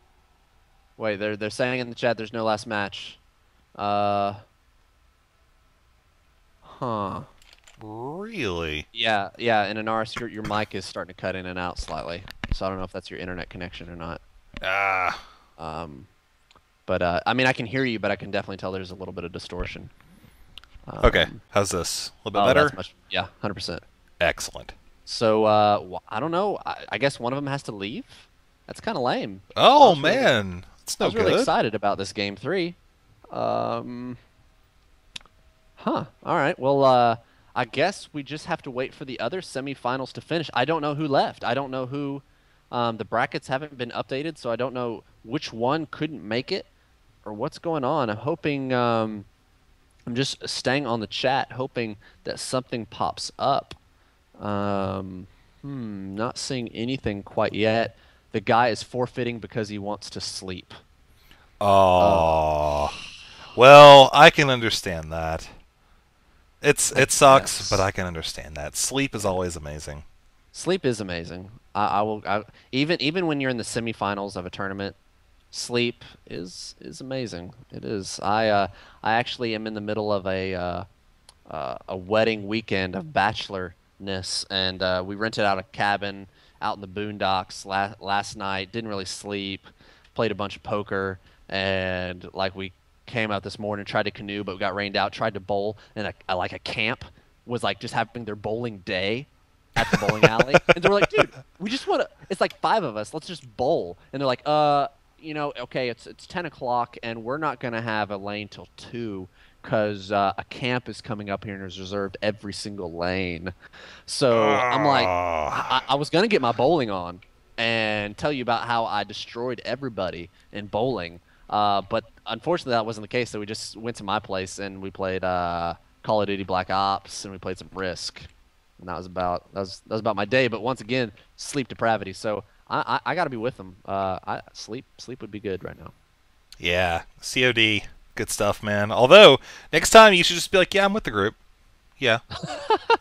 Wait, they're saying in the chat there's no last match. Uh, huh. Really? Yeah, yeah. In Anaris, your mic is starting to cut in and out slightly, so I don't know if that's your internet connection or not. Ah. Um, but I mean, I can hear you, but I can definitely tell there's a little bit of distortion. Okay. Um, How's this? A little bit oh, that's better? much. Yeah, 100%. Excellent. So I don't know. I guess one of them has to leave. That's kind of lame. Oh man, it's I no was really good. excited about this game 3. Um, huh. All right. Well, I guess we just have to wait for the other semifinals to finish. I don't know who left. I don't know who. The brackets haven't been updated, so I don't know which one couldn't make it or what's going on. I'm hoping. I'm just staying on the chat, hoping that something pops up. Not seeing anything quite yet. The guy is forfeiting because he wants to sleep. Oh. Well, I can understand that. I It sucks, but guess. I can understand that. Sleep is always amazing. Sleep is amazing. I will even when you're in the semifinals of a tournament, sleep is amazing. It is. I actually am in the middle of a wedding weekend of bachelorness, and we rented out a cabin out in the boondocks last night. Didn't really sleep. Played a bunch of poker, and like we came out this morning, tried to canoe, but we got rained out. Tried to bowl, and like a camp was like just having their bowling day at the bowling alley, and they were like, "Dude, we just want to." It's like 5 of us. Let's just bowl, and they're like, okay, it's 10 o'clock, and we're not gonna have a lane till 2 because a camp is coming up here and is reserved every single lane. So I'm like, Oh. I was gonna get my bowling on and tell you about how I destroyed everybody in bowling, but unfortunately that wasn't the case. So we just went to my place and we played Call of Duty Black Ops and we played some Risk, and that was about my day. But once again, sleep depravity. So I got to be with them. Sleep would be good right now. Yeah, COD, good stuff, man. Although next time you should just be like, "Yeah, I'm with the group." Yeah,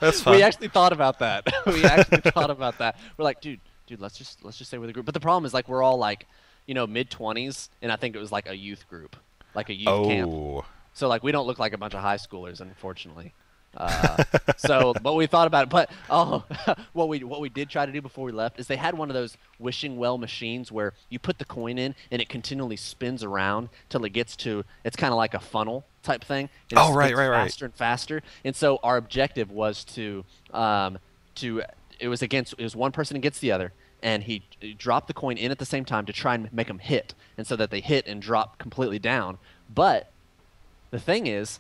that's We fun. actually thought about that. We actually thought about that. We're like, dude, let's just say we're the group. But the problem is like we're all like, mid-20s, and I think it was like a youth group, like a youth camp. Oh. So like we don't look like a bunch of high schoolers, unfortunately. Uh, but we thought about it. But what we did try to do before we left is they had one of those wishing well machines where you put the coin in and it continually spins around till it gets to. It's kind of like a funnel type thing. And it Oh, right, spins right, right. faster and faster. And so our objective was to it was one person against the other. And he dropped the coin in at the same time to try and make them hit, and so that they hit and drop completely down. But the thing is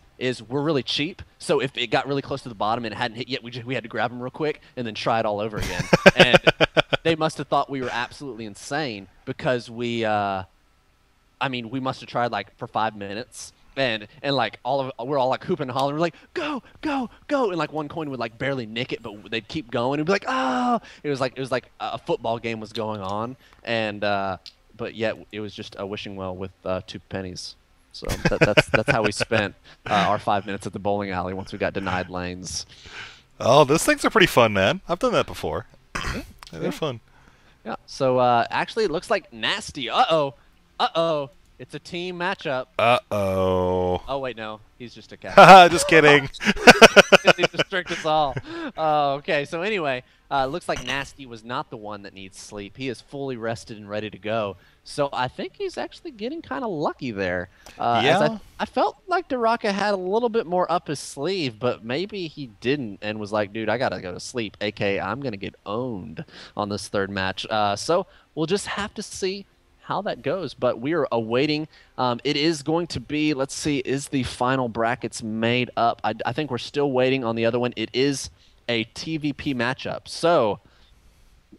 we're really cheap. So if it got really close to the bottom and it hadn't hit yet, we had to grab them real quick and then try it all over again. And they must have thought we were absolutely insane because we must have tried like for 5 minutes. And like we're all like hooping and hollering. We're like, go, go, go. And like one coin would like barely nick it, but they'd keep going. It'd be like, oh, it was like a football game was going on. And but yet it was just a wishing well with 2 pennies. So that's how we spent our 5 minutes at the bowling alley once we got denied lanes. Oh, those things are pretty fun, man. I've done that before. Yeah, They're yeah, fun. yeah. So actually, it looks like nasty. Uh oh. It's a team matchup. Uh-oh. Oh wait, no, he's just a captain. Haha, just kidding. He's to trick us all. Okay, so anyway, looks like Nasty was not the one that needs sleep. He is fully rested and ready to go. So I think he's actually getting kind of lucky there. As Yeah. I felt like Daraka had a little bit more up his sleeve, but maybe he didn't and was like, dude, I gotta go to sleep. AKA, I'm gonna get owned on this third match. So we'll just have to see how that goes, but we are awaiting. It is going to be, let's see, is the final brackets made up? I think we're still waiting on the other one. It is a TVP matchup. So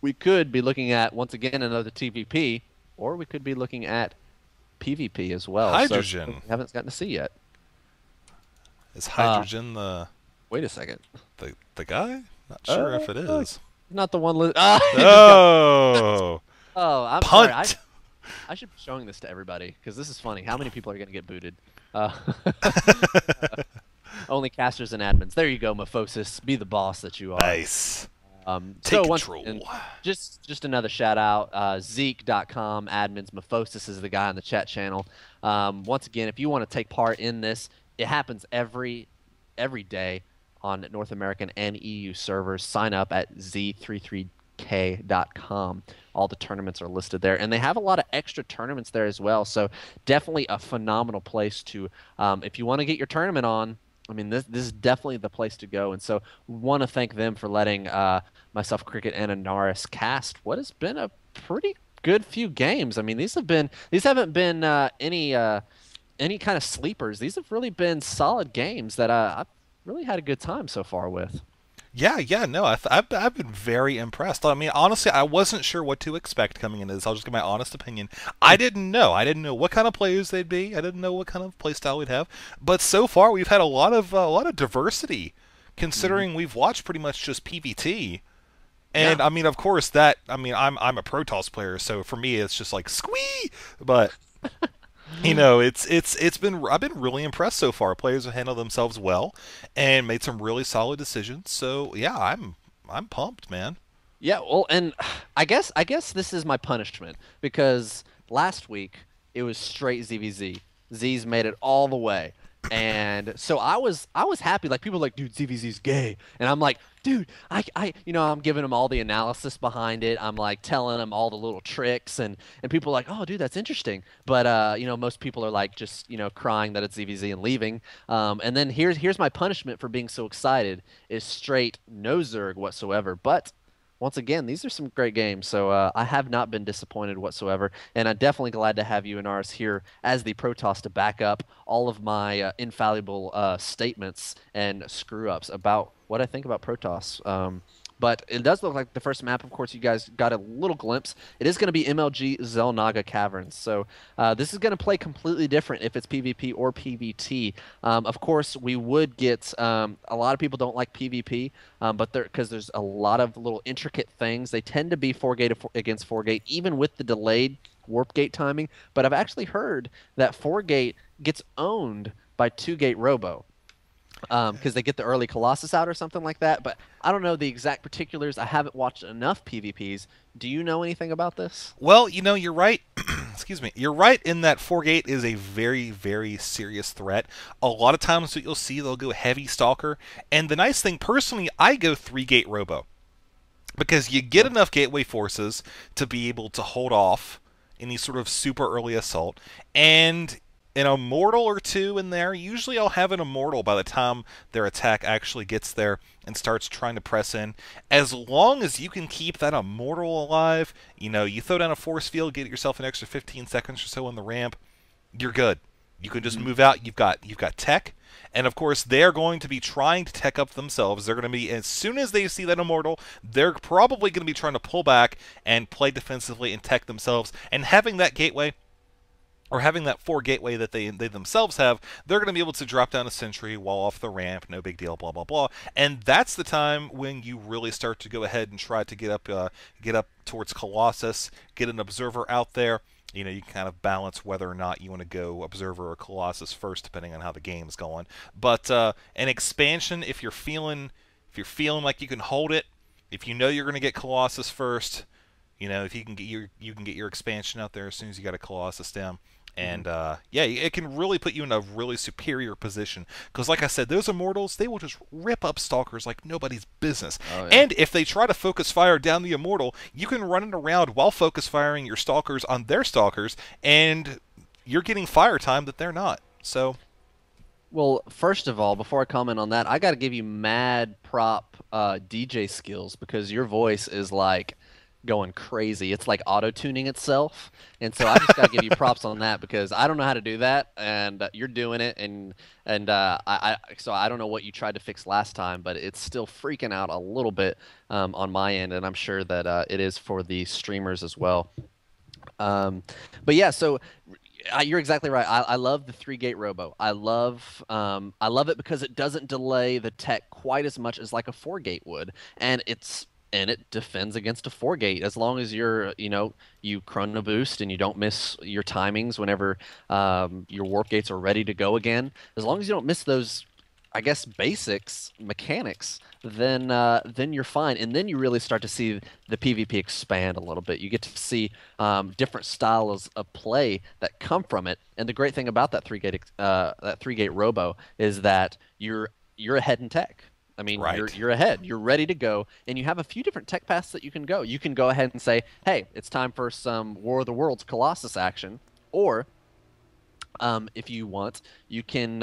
we could be looking at, once again, another TVP, or we could be looking at PvP as well. So Hydrogen. we haven't gotten to see yet. Is Uh, hydrogen the Wait a second. The guy? Not sure Uh, if it is. not the one. Ah, it just got. Oh, Oh, I'm sorry. I punt. I should be showing this to everybody because this is funny. How many people are gonna get booted? Uh, only casters and admins. There you go, Mephosis. Be the boss that you are. Nice. Take So once and control. just another shout out, Zeke.com admins. Mephosis is the guy on the chat channel. Once again, if you want to take part in this, it happens every day on North American and EU servers. Sign up at z33k.com. All the tournaments are listed there, and they have a lot of extra tournaments there as well. So definitely a phenomenal place to, if you want to get your tournament on. I mean, this is definitely the place to go, and so want to thank them for letting myself, Cricket, and Anaris cast what has been a pretty good few games. I mean, these haven't been any kind of sleepers. These have really been solid games that I've really had a good time so far with. Yeah, yeah, no, I've been very impressed. I mean, honestly, I wasn't sure what to expect coming into this. I'll just give my honest opinion. I didn't know. I didn't know what kind of players they'd be. I didn't know what kind of play style we'd have. But so far, we've had a lot of diversity, Hmm. considering we've watched pretty much just PvT. And Yeah. I mean, of course, that I mean, I'm a Protoss player, so for me, it's just like squee. But it's been I've been really impressed so far. Players have handled themselves well and made some really solid decisions. So yeah, I'm pumped, man. Yeah, well, and I guess this is my punishment because last week it was straight ZVZ. Z's made it all the way. And so I was happy. Like people were like, dude, ZVZ's gay. And I'm like, dude, I'm giving them all the analysis behind it. I'm like telling them all the little tricks and people are like, "Oh, dude, that's interesting." But most people are like just, crying that it's ZVZ and leaving. And then here's my punishment for being so excited is straight no Zerg whatsoever. But once again, these are some great games, so I have not been disappointed whatsoever, and I'm definitely glad to have you and ours here as the Protoss to back up all of my infallible statements and screw ups about what I think about Protoss. But it does look like the first map, of course, you guys got a little glimpse. It is going to be MLG Zelnaga Caverns. So this is going to play completely different if it's PvP or PvT. Of course, we would get a lot of people don't like PvP, but because there's a lot of little intricate things. They tend to be 4 gate against 4 gate, even with the delayed warp gate timing. But I've actually heard that 4 gate gets owned by 2 gate Robo because they get the early Colossus out or something like that. But I don't know the exact particulars. I haven't watched enough PvPs. Do you know anything about this? Well, you're right. Excuse me. You're right in that 4 gate is a very, very serious threat. A lot of times, what you'll see, they'll go heavy stalker, and the nice thing, personally, I go 3 gate robo because you get Yeah. enough gateway forces to be able to hold off any sort of super early assault, and an immortal or two in there. Usually I'll have an immortal by the time their attack actually gets there and starts trying to press in. As long as you can keep that immortal alive, you throw down a force field, get yourself an extra 15 seconds or so on the ramp, you're good. You can just Mhm. move out. You've got tech, and of course they're going to be trying to tech up themselves. They're going to be, as soon as they see that immortal, they're probably going to be trying to pull back and play defensively and tech themselves. And having that gateway, or having that 4 gateway that they themselves have, they're going to be able to drop down a sentry, wall off the ramp, no big deal, blah blah blah. And that's the time when you really start to go ahead and try to get up towards Colossus, get an observer out there. You can kind of balance whether or not you want to go observer or Colossus first, depending on how the game's going. But an expansion, if you're feeling like you can hold it, if you know you're going to get Colossus first, if you can get your expansion out there as soon as you got a Colossus down. Mhm. And yeah, it can really put you in a really superior position. Because, like I said, those immortals, they will just rip up stalkers like nobody's business. Oh yeah. And if they try to focus fire down the immortal, you can run it around while focus firing your stalkers on their stalkers, and you're getting fire time that they're not. So, Well, first of all, before I comment on that, I got to give you mad prop DJ skills because your voice is like going crazy. It's like auto-tuning itself. And so I just got to give you props on that because I don't know how to do that and you're doing it and so I don't know what you tried to fix last time, but it's still freaking out a little bit on my end and I'm sure that it is for the streamers as well. Um, but yeah, so You're exactly right. I love the three gate robo. I love it because it doesn't delay the tech quite as much as like a four gate would, and it defends against a four gate as long as you chrono boost and you don't miss your timings whenever your warp gates are ready to go again. As long as you don't miss those, I guess, basics mechanics, then you're fine, and then you really start to see the PvP expand a little bit. You get to see different styles of play that come from it, and the great thing about that three gate robo is that you're ahead in tech. I mean, Right. you're ahead. You're ready to go, and you have a few different tech paths that you can go. You can go ahead and say, "Hey, it's time for some War of the Worlds Colossus action," or if you want, you can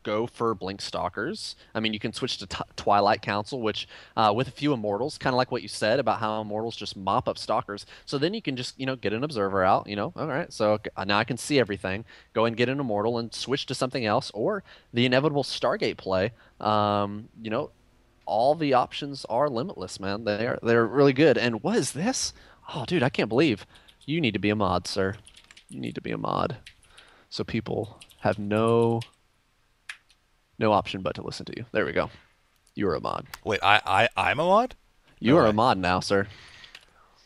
go for Blink Stalkers. I mean, you can switch to Twilight Council, which, with a few Immortals, kind of like what you said about how Immortals just mop up Stalkers. So then you can just, get an Observer out. All right, so now I can see everything. Go and get an Immortal and switch to something else, or the inevitable Stargate play. All the options are limitless, man. They're really good. And what is this? Oh, dude, I can't believe you need to be a mod, sir. You need to be a mod so people have no option but to listen to you. There we go. You are a mod. Wait, I'm a mod? You No are a way. mod now, sir.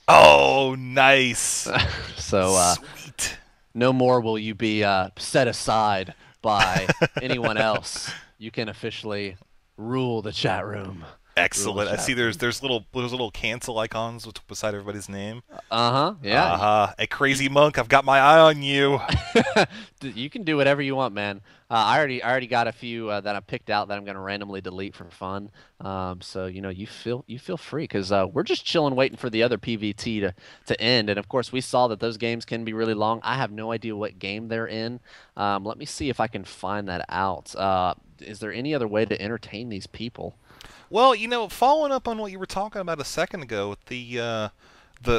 Oh, nice. So Sweet. no more will you be set aside by anyone else. You can officially rule the chat room. Rule the Excellent. I chat see room. there's little cancel icons beside everybody's name. Uh-huh. Yeah. A crazy monk, I've got my eye on you. You can do whatever you want, man. I already got a few that I picked out that I'm gonna randomly delete for fun. So you feel free because we're just chilling, waiting for the other PVT to end. And of course, we saw that those games can be really long. I have no idea what game they're in. Let me see if I can find that out. Is there any other way to entertain these people? Well, following up on what you were talking about a second ago with the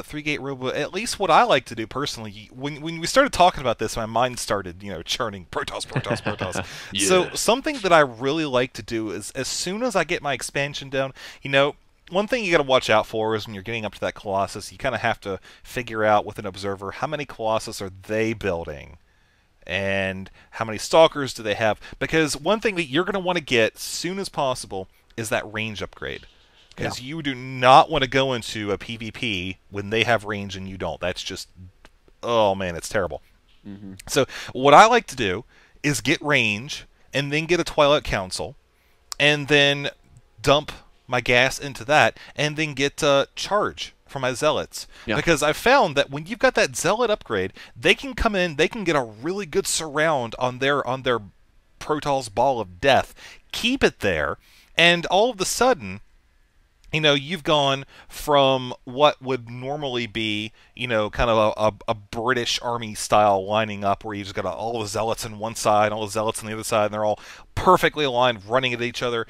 three gate robo, at least what I like to do personally, when we started talking about this, my mind started, churning Protoss, Protoss, Protoss. So Yeah. something that I really like to do is as soon as I get my expansion down, one thing you got to watch out for is when you're getting up to that Colossus, you kind of have to figure out with an observer how many Colossus are they building and how many stalkers do they have, because one thing that you're going to want to get as soon as possible is that range upgrade, Yeah. because you do not want to go into a PvP when they have range and you don't. That's just, oh man, it's terrible. Hmm. So what I like to do is get range and then get a Twilight Council and then dump my gas into that and then get charge for my zealots, Yeah. because I've found that when you've got that zealot upgrade, they can come in, they can get a really good surround on their Protoss ball of death, keep it there, and all of a sudden, you've gone from what would normally be, kind of a British army style lining up where you just got all the zealots on one side, all the zealots on the other side, and they're all perfectly aligned, running at each other,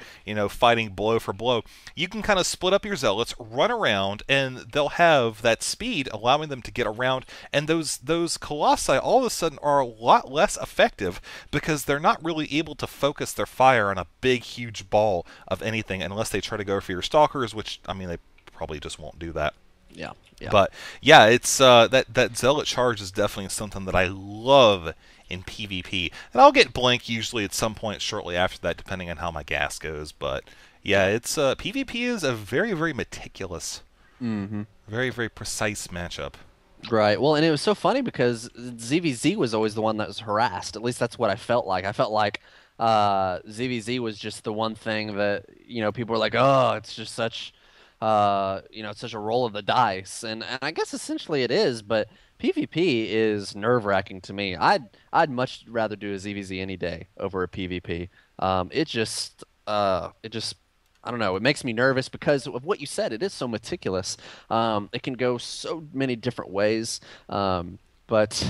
fighting blow for blow. You can kind of split up your zealots, run around, and they'll have that speed, allowing them to get around. And those colossi all of a sudden are a lot less effective because they're not really able to focus their fire on a big, huge ball of anything unless they try to go for your stalkers, which I mean they probably just won't do that. Yeah. Yeah. But yeah, it's that zealot charge is definitely something that I love in PvP, and I'll get blank usually at some point shortly after that, depending on how my gas goes. But yeah, it's PvP is a very very meticulous, Hmm. very very precise matchup. Right. Well, and it was so funny because ZVZ was always the one that was harassed. At least that's what I felt like. I felt like ZVZ was just the one thing that, people were like, "Oh, it's just such it's such a roll of the dice." And I guess essentially it is, but PvP is nerve-wracking to me. I'd much rather do a ZVZ any day over a PvP. It just I don't know. It makes me nervous because of what you said. It is so meticulous. It can go so many different ways. But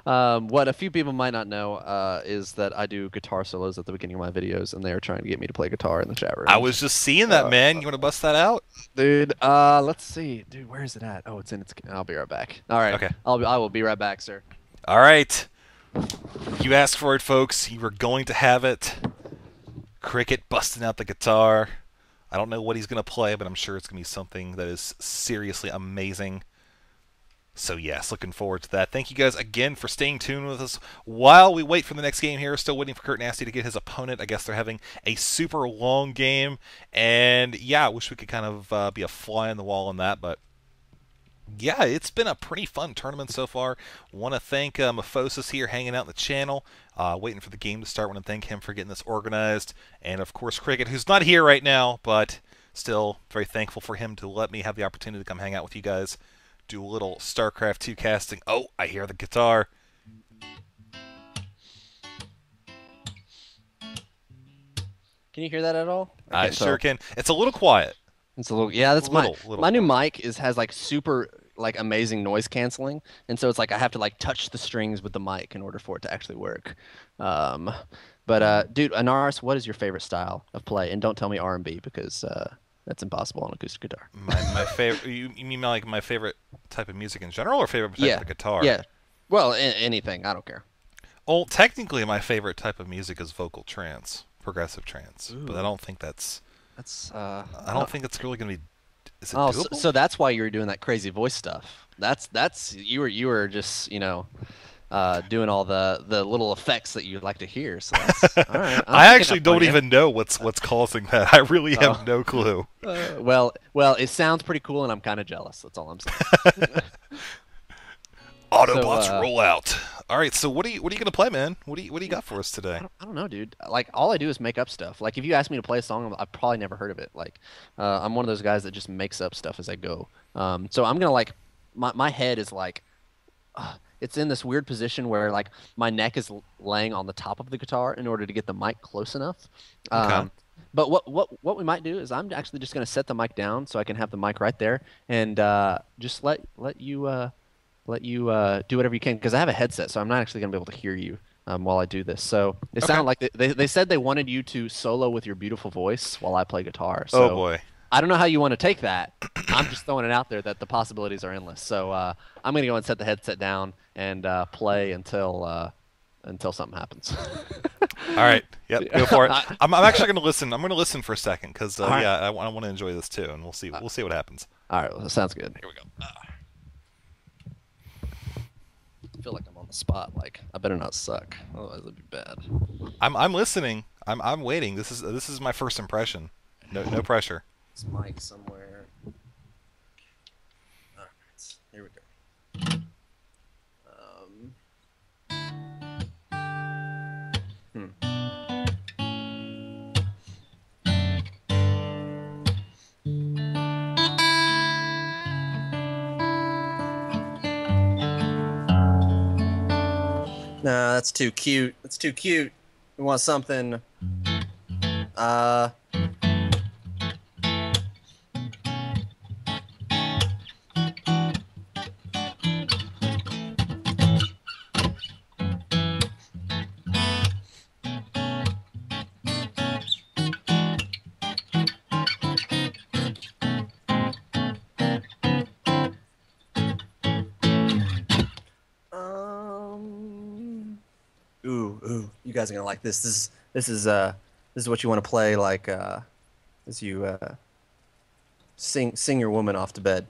what a few people might not know is that I do guitar solos at the beginning of my videos, and they are trying to get me to play guitar in the chat I room. was just seeing that, man. You want to bust that out? Dude, let's see. Dude, where is it at? Oh, it's in its. I'll be right back. All right, Okay. I will be right back, sir. All right. You asked for it, folks. You were going to have it. Cricket busting out the guitar. I don't know what he's going to play, but I'm sure it's going to be something that is seriously amazing. So yes, looking forward to that. Thank you guys again for staying tuned with us while we wait for the next game here. Still waiting for Kurt Nasty to get his opponent. I guess they're having a super long game, and yeah, I wish we could kind of be a fly on the wall on that, but yeah, it's been a pretty fun tournament so far. Want to thank Mephosis here hanging out in the channel, waiting for the game to start. Want to thank him for getting this organized, and of course Cricket, who's not here right now, but still very thankful for him to let me have the opportunity to come hang out with you guys, do a little StarCraft 2 casting. Oh, I hear the guitar. Can you hear that at all? I sure can. It's a little quiet. It's a little, yeah. That's little my new mic has like super like amazing noise canceling, and so it's like I have to like touch the strings with the mic in order for it to actually work. But dude, Anaris, what is your favorite style of play? And don't tell me R&B because that's impossible on acoustic guitar. My favorite. You mean like my favorite type of music in general, or favorite type of guitar? Yeah. Well, anything. I don't care. Well, technically, my favorite type of music is vocal trance, progressive trance, Ooh. but I don't think that's. I don't think it's really going to be. Is it doable? So that's why you were doing that crazy voice stuff. That's you were just doing all the little effects that you'd like to hear. So that's, all right. I actually don't even know what's causing that. I really have no clue. Well, it sounds pretty cool, and I'm kind of jealous. That's all I'm saying. Autobots roll out. All right, so what are you gonna play, man? What do you got for us today? I don't know, dude. Like all I do is make up stuff. Like if you ask me to play a song, I've probably never heard of it. Like I'm one of those guys that just makes up stuff as I go. So I'm gonna like my head is like it's in this weird position where like my neck is laying on the top of the guitar in order to get the mic close enough. Okay. But what we might do is I'm actually just gonna set the mic down so I can have the mic right there and just let you do whatever you can because I have a headset, so I'm not actually going to be able to hear you while I do this. So it sounded like they said they wanted you to solo with your beautiful voice while I play guitar. So oh boy. I don't know how you want to take that. I'm just throwing it out there that the possibilities are endless. So I'm going to go and set the headset down and play until something happens. All right. Yep. Go for it. I'm actually going to listen. I'm going to listen for a second because yeah, I want to enjoy this too, and we'll see what happens. All right. Well, that sounds good. Here we go. I feel like I'm on the spot. Like I better not suck, otherwise it'd be bad. I'm listening. I'm waiting. This is my first impression. No pressure. This mic somewhere. All right, here we go. No, that's too cute. That's too cute. We want something. Ooh, you guys are gonna like this. This is what you want to play like as you sing your woman off to bed.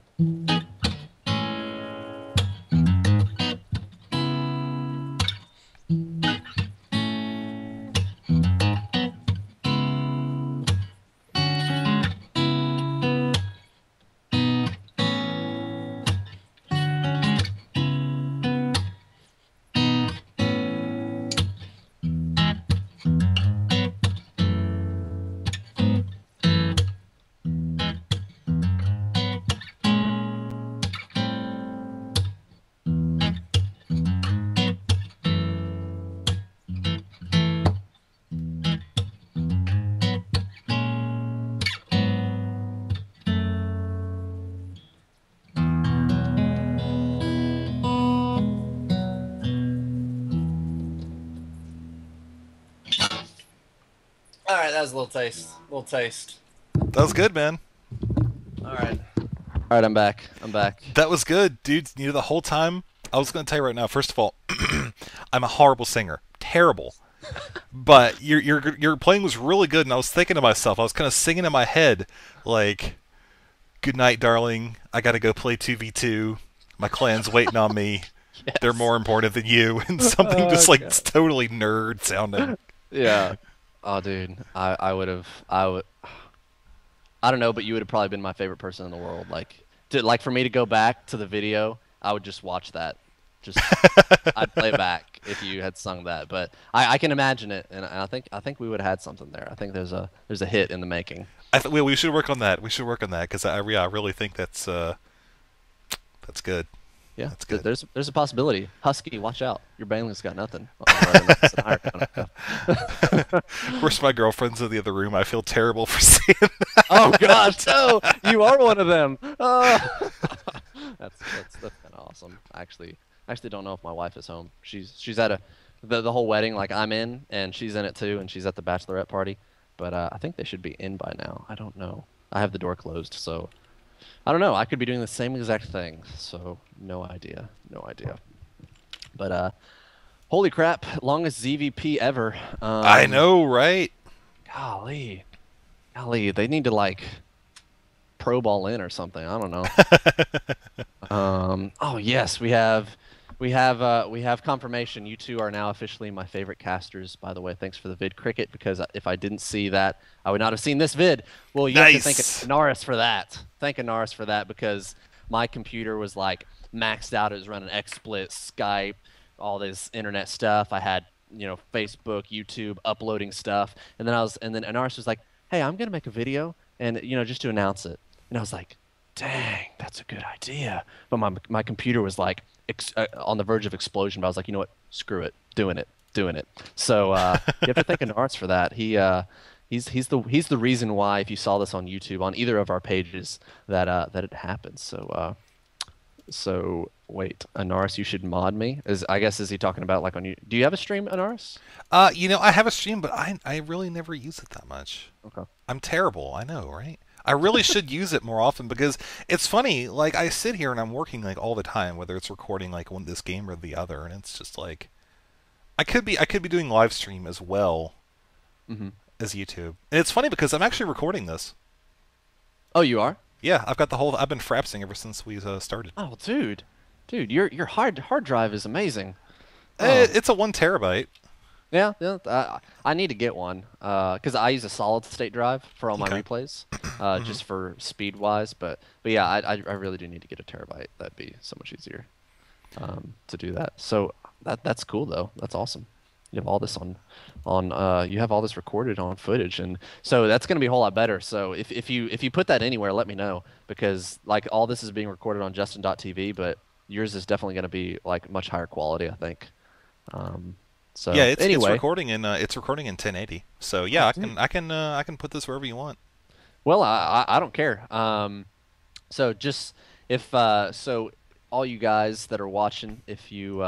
All right, that was a little taste. That was good, man. All right, I'm back. That was good, dude. You know, the whole time I was going to tell you right now. First of all, I'm a horrible singer, terrible. But your playing was really good, and I was thinking to myself, I was kind of singing in my head, like, "Good night, darling. I got to go play 2v2. My clan's waiting on me. They're Yes. more important than you, and something Oh just like god. totally nerd sounding. Yeah. Oh, dude. I would have. I would. I don't know, but you would have probably been my favorite person in the world. Like for me to go back to the video, I would just watch that. Just I'd play it back if you had sung that. But I can imagine it, and I think we would have had something there. I think there's a hit in the making. We should work on that. We should work on that because yeah, I really think that's good. Yeah, That's good. there's a possibility. Husky, watch out. Your Bangling's got nothing. That's an higher count. Of course, my girlfriend's in the other room. I feel terrible for saying. Oh gosh, no, you are one of them. That's kind of awesome. I actually don't know if my wife is home. She's at the whole wedding like I'm in, and she's in it too, and she's at the bachelorette party. But I think they should be in by now. I don't know. I have the door closed, so I don't know. I could be doing the same exact thing. So no idea, no idea. But holy crap, longest ZVP ever. I know, right? Golly, golly, they need to like pro ball in or something. I don't know. Oh yes, we have confirmation. You two are now officially my favorite casters. By the way, thanks for the vid cricket because if I didn't see that, I would not have seen this vid. Well, you have to thank Nice. Anaris for that. Thank Anaris for that because my computer was like maxed out. It was running XSplit, Skype, all this internet stuff. I had Facebook, YouTube, uploading stuff, and then Anaris was like, "Hey, I'm gonna make a video, and just to announce it." And I was like, dang, that's a good idea. But my computer was like on the verge of explosion. But I was like, you know what? Screw it. Doing it. So you have to thank Anarts for that. He's the reason why if you saw this on YouTube on either of our pages that it happened. So wait, Anaris, you should mod me. I guess is he talking about like on you? Do you have a stream, Anaris? I have a stream, but I really never use it that much. Okay. I'm terrible. I know, right? I really should use it more often because it's funny. Like I sit here and I'm working like all the time, whether it's recording like this game or the other, and it's just like I could be doing live stream as well Mm-hmm. as YouTube. And it's funny because I'm actually recording this. Oh, you are? Yeah, I've been frapsing ever since we started. Oh, dude, your hard drive is amazing. Oh. It's a 1 terabyte. Yeah, yeah. I need to get one because I use a solid state drive for all my Okay. replays, just for speed wise. But yeah, I really do need to get a terabyte. That'd be so much easier to do that. So that's cool though. That's awesome. You have all this you have all this recorded on footage, and so that's gonna be a whole lot better. So if you put that anywhere, let me know because like all this is being recorded on Justin.tv, but yours is definitely gonna be like much higher quality, I think. Yeah, So it's anyway. recording in 1080. So yeah, Oh, I can put this wherever you want. well, I don't care. So just if so, all you guys that are watching, if you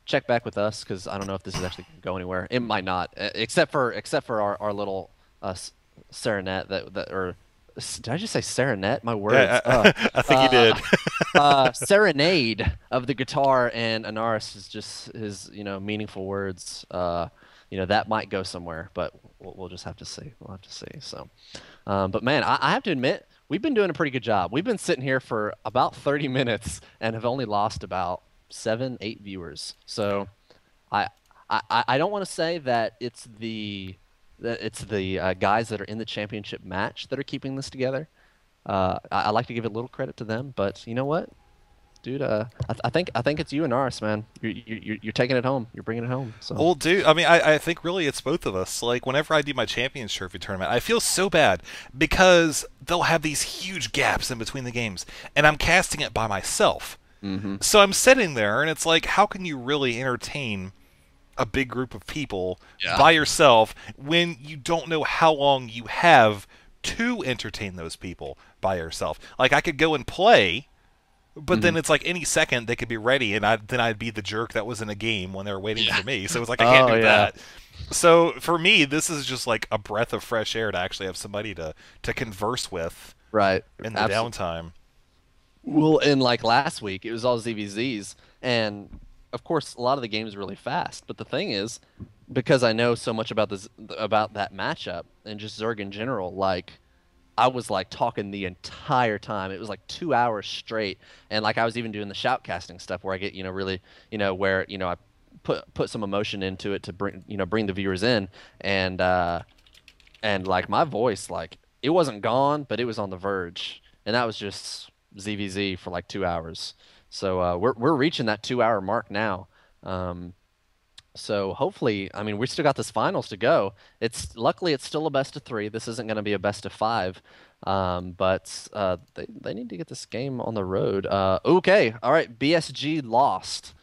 check back with us, because I don't know if this is actually gonna go anywhere. It might not, except for our little serenade that or did I just say serenade? My words. Yeah, I think you Uh, did. serenade of the guitar and Anaris is just his meaningful words. That might go somewhere, but we'll just have to see. We'll have to see. So, but man, I have to admit we've been doing a pretty good job. We've been sitting here for about 30 minutes and have only lost about 7, 8 viewers. So, I I don't want to say that it's the guys that are in the championship match that are keeping this together. I like to give a little credit to them, but you know what, dude? I think it's you and Aris, man. You're taking it home. You're bringing it home. So Well, dude, I mean, I think really it's both of us. Like, whenever I do my Champions Trophy tournament, I feel so bad because they'll have these huge gaps in between the games, and I'm casting it by myself. hmm So I'm sitting there, and it's like, how can you really entertain a big group of people Yeah. by yourself when you don't know how long you have to entertain those people by yourself? Like, I could go and play. But hmm then it's like any second they could be ready, and I'd be the jerk that was in a game when they were waiting Yeah. for me. So it was like I can't Oh do yeah. that. So for me, this is just like a breath of fresh air to actually have somebody to converse with Right. in the Absolutely. downtime. Well, and like last week, it was all ZVZs, and of course, a lot of the games are really fast. But the thing is, because I know so much about that matchup and just Zerg in general, like I was like talking the entire time. It was like 2 hours straight, and like I was even doing the shoutcasting stuff where I get really where I put some emotion into it to bring the viewers in, and like my voice like it wasn't gone, but it was on the verge, and that was just ZVZ for like 2 hours. So we're reaching that 2 hour mark now. Um, so hopefully, I mean, we still got this finals to go. It's luckily it's still a best of three. This isn't going to be a best of five, but they need to get this game on the road. Okay, all right. BSG lost.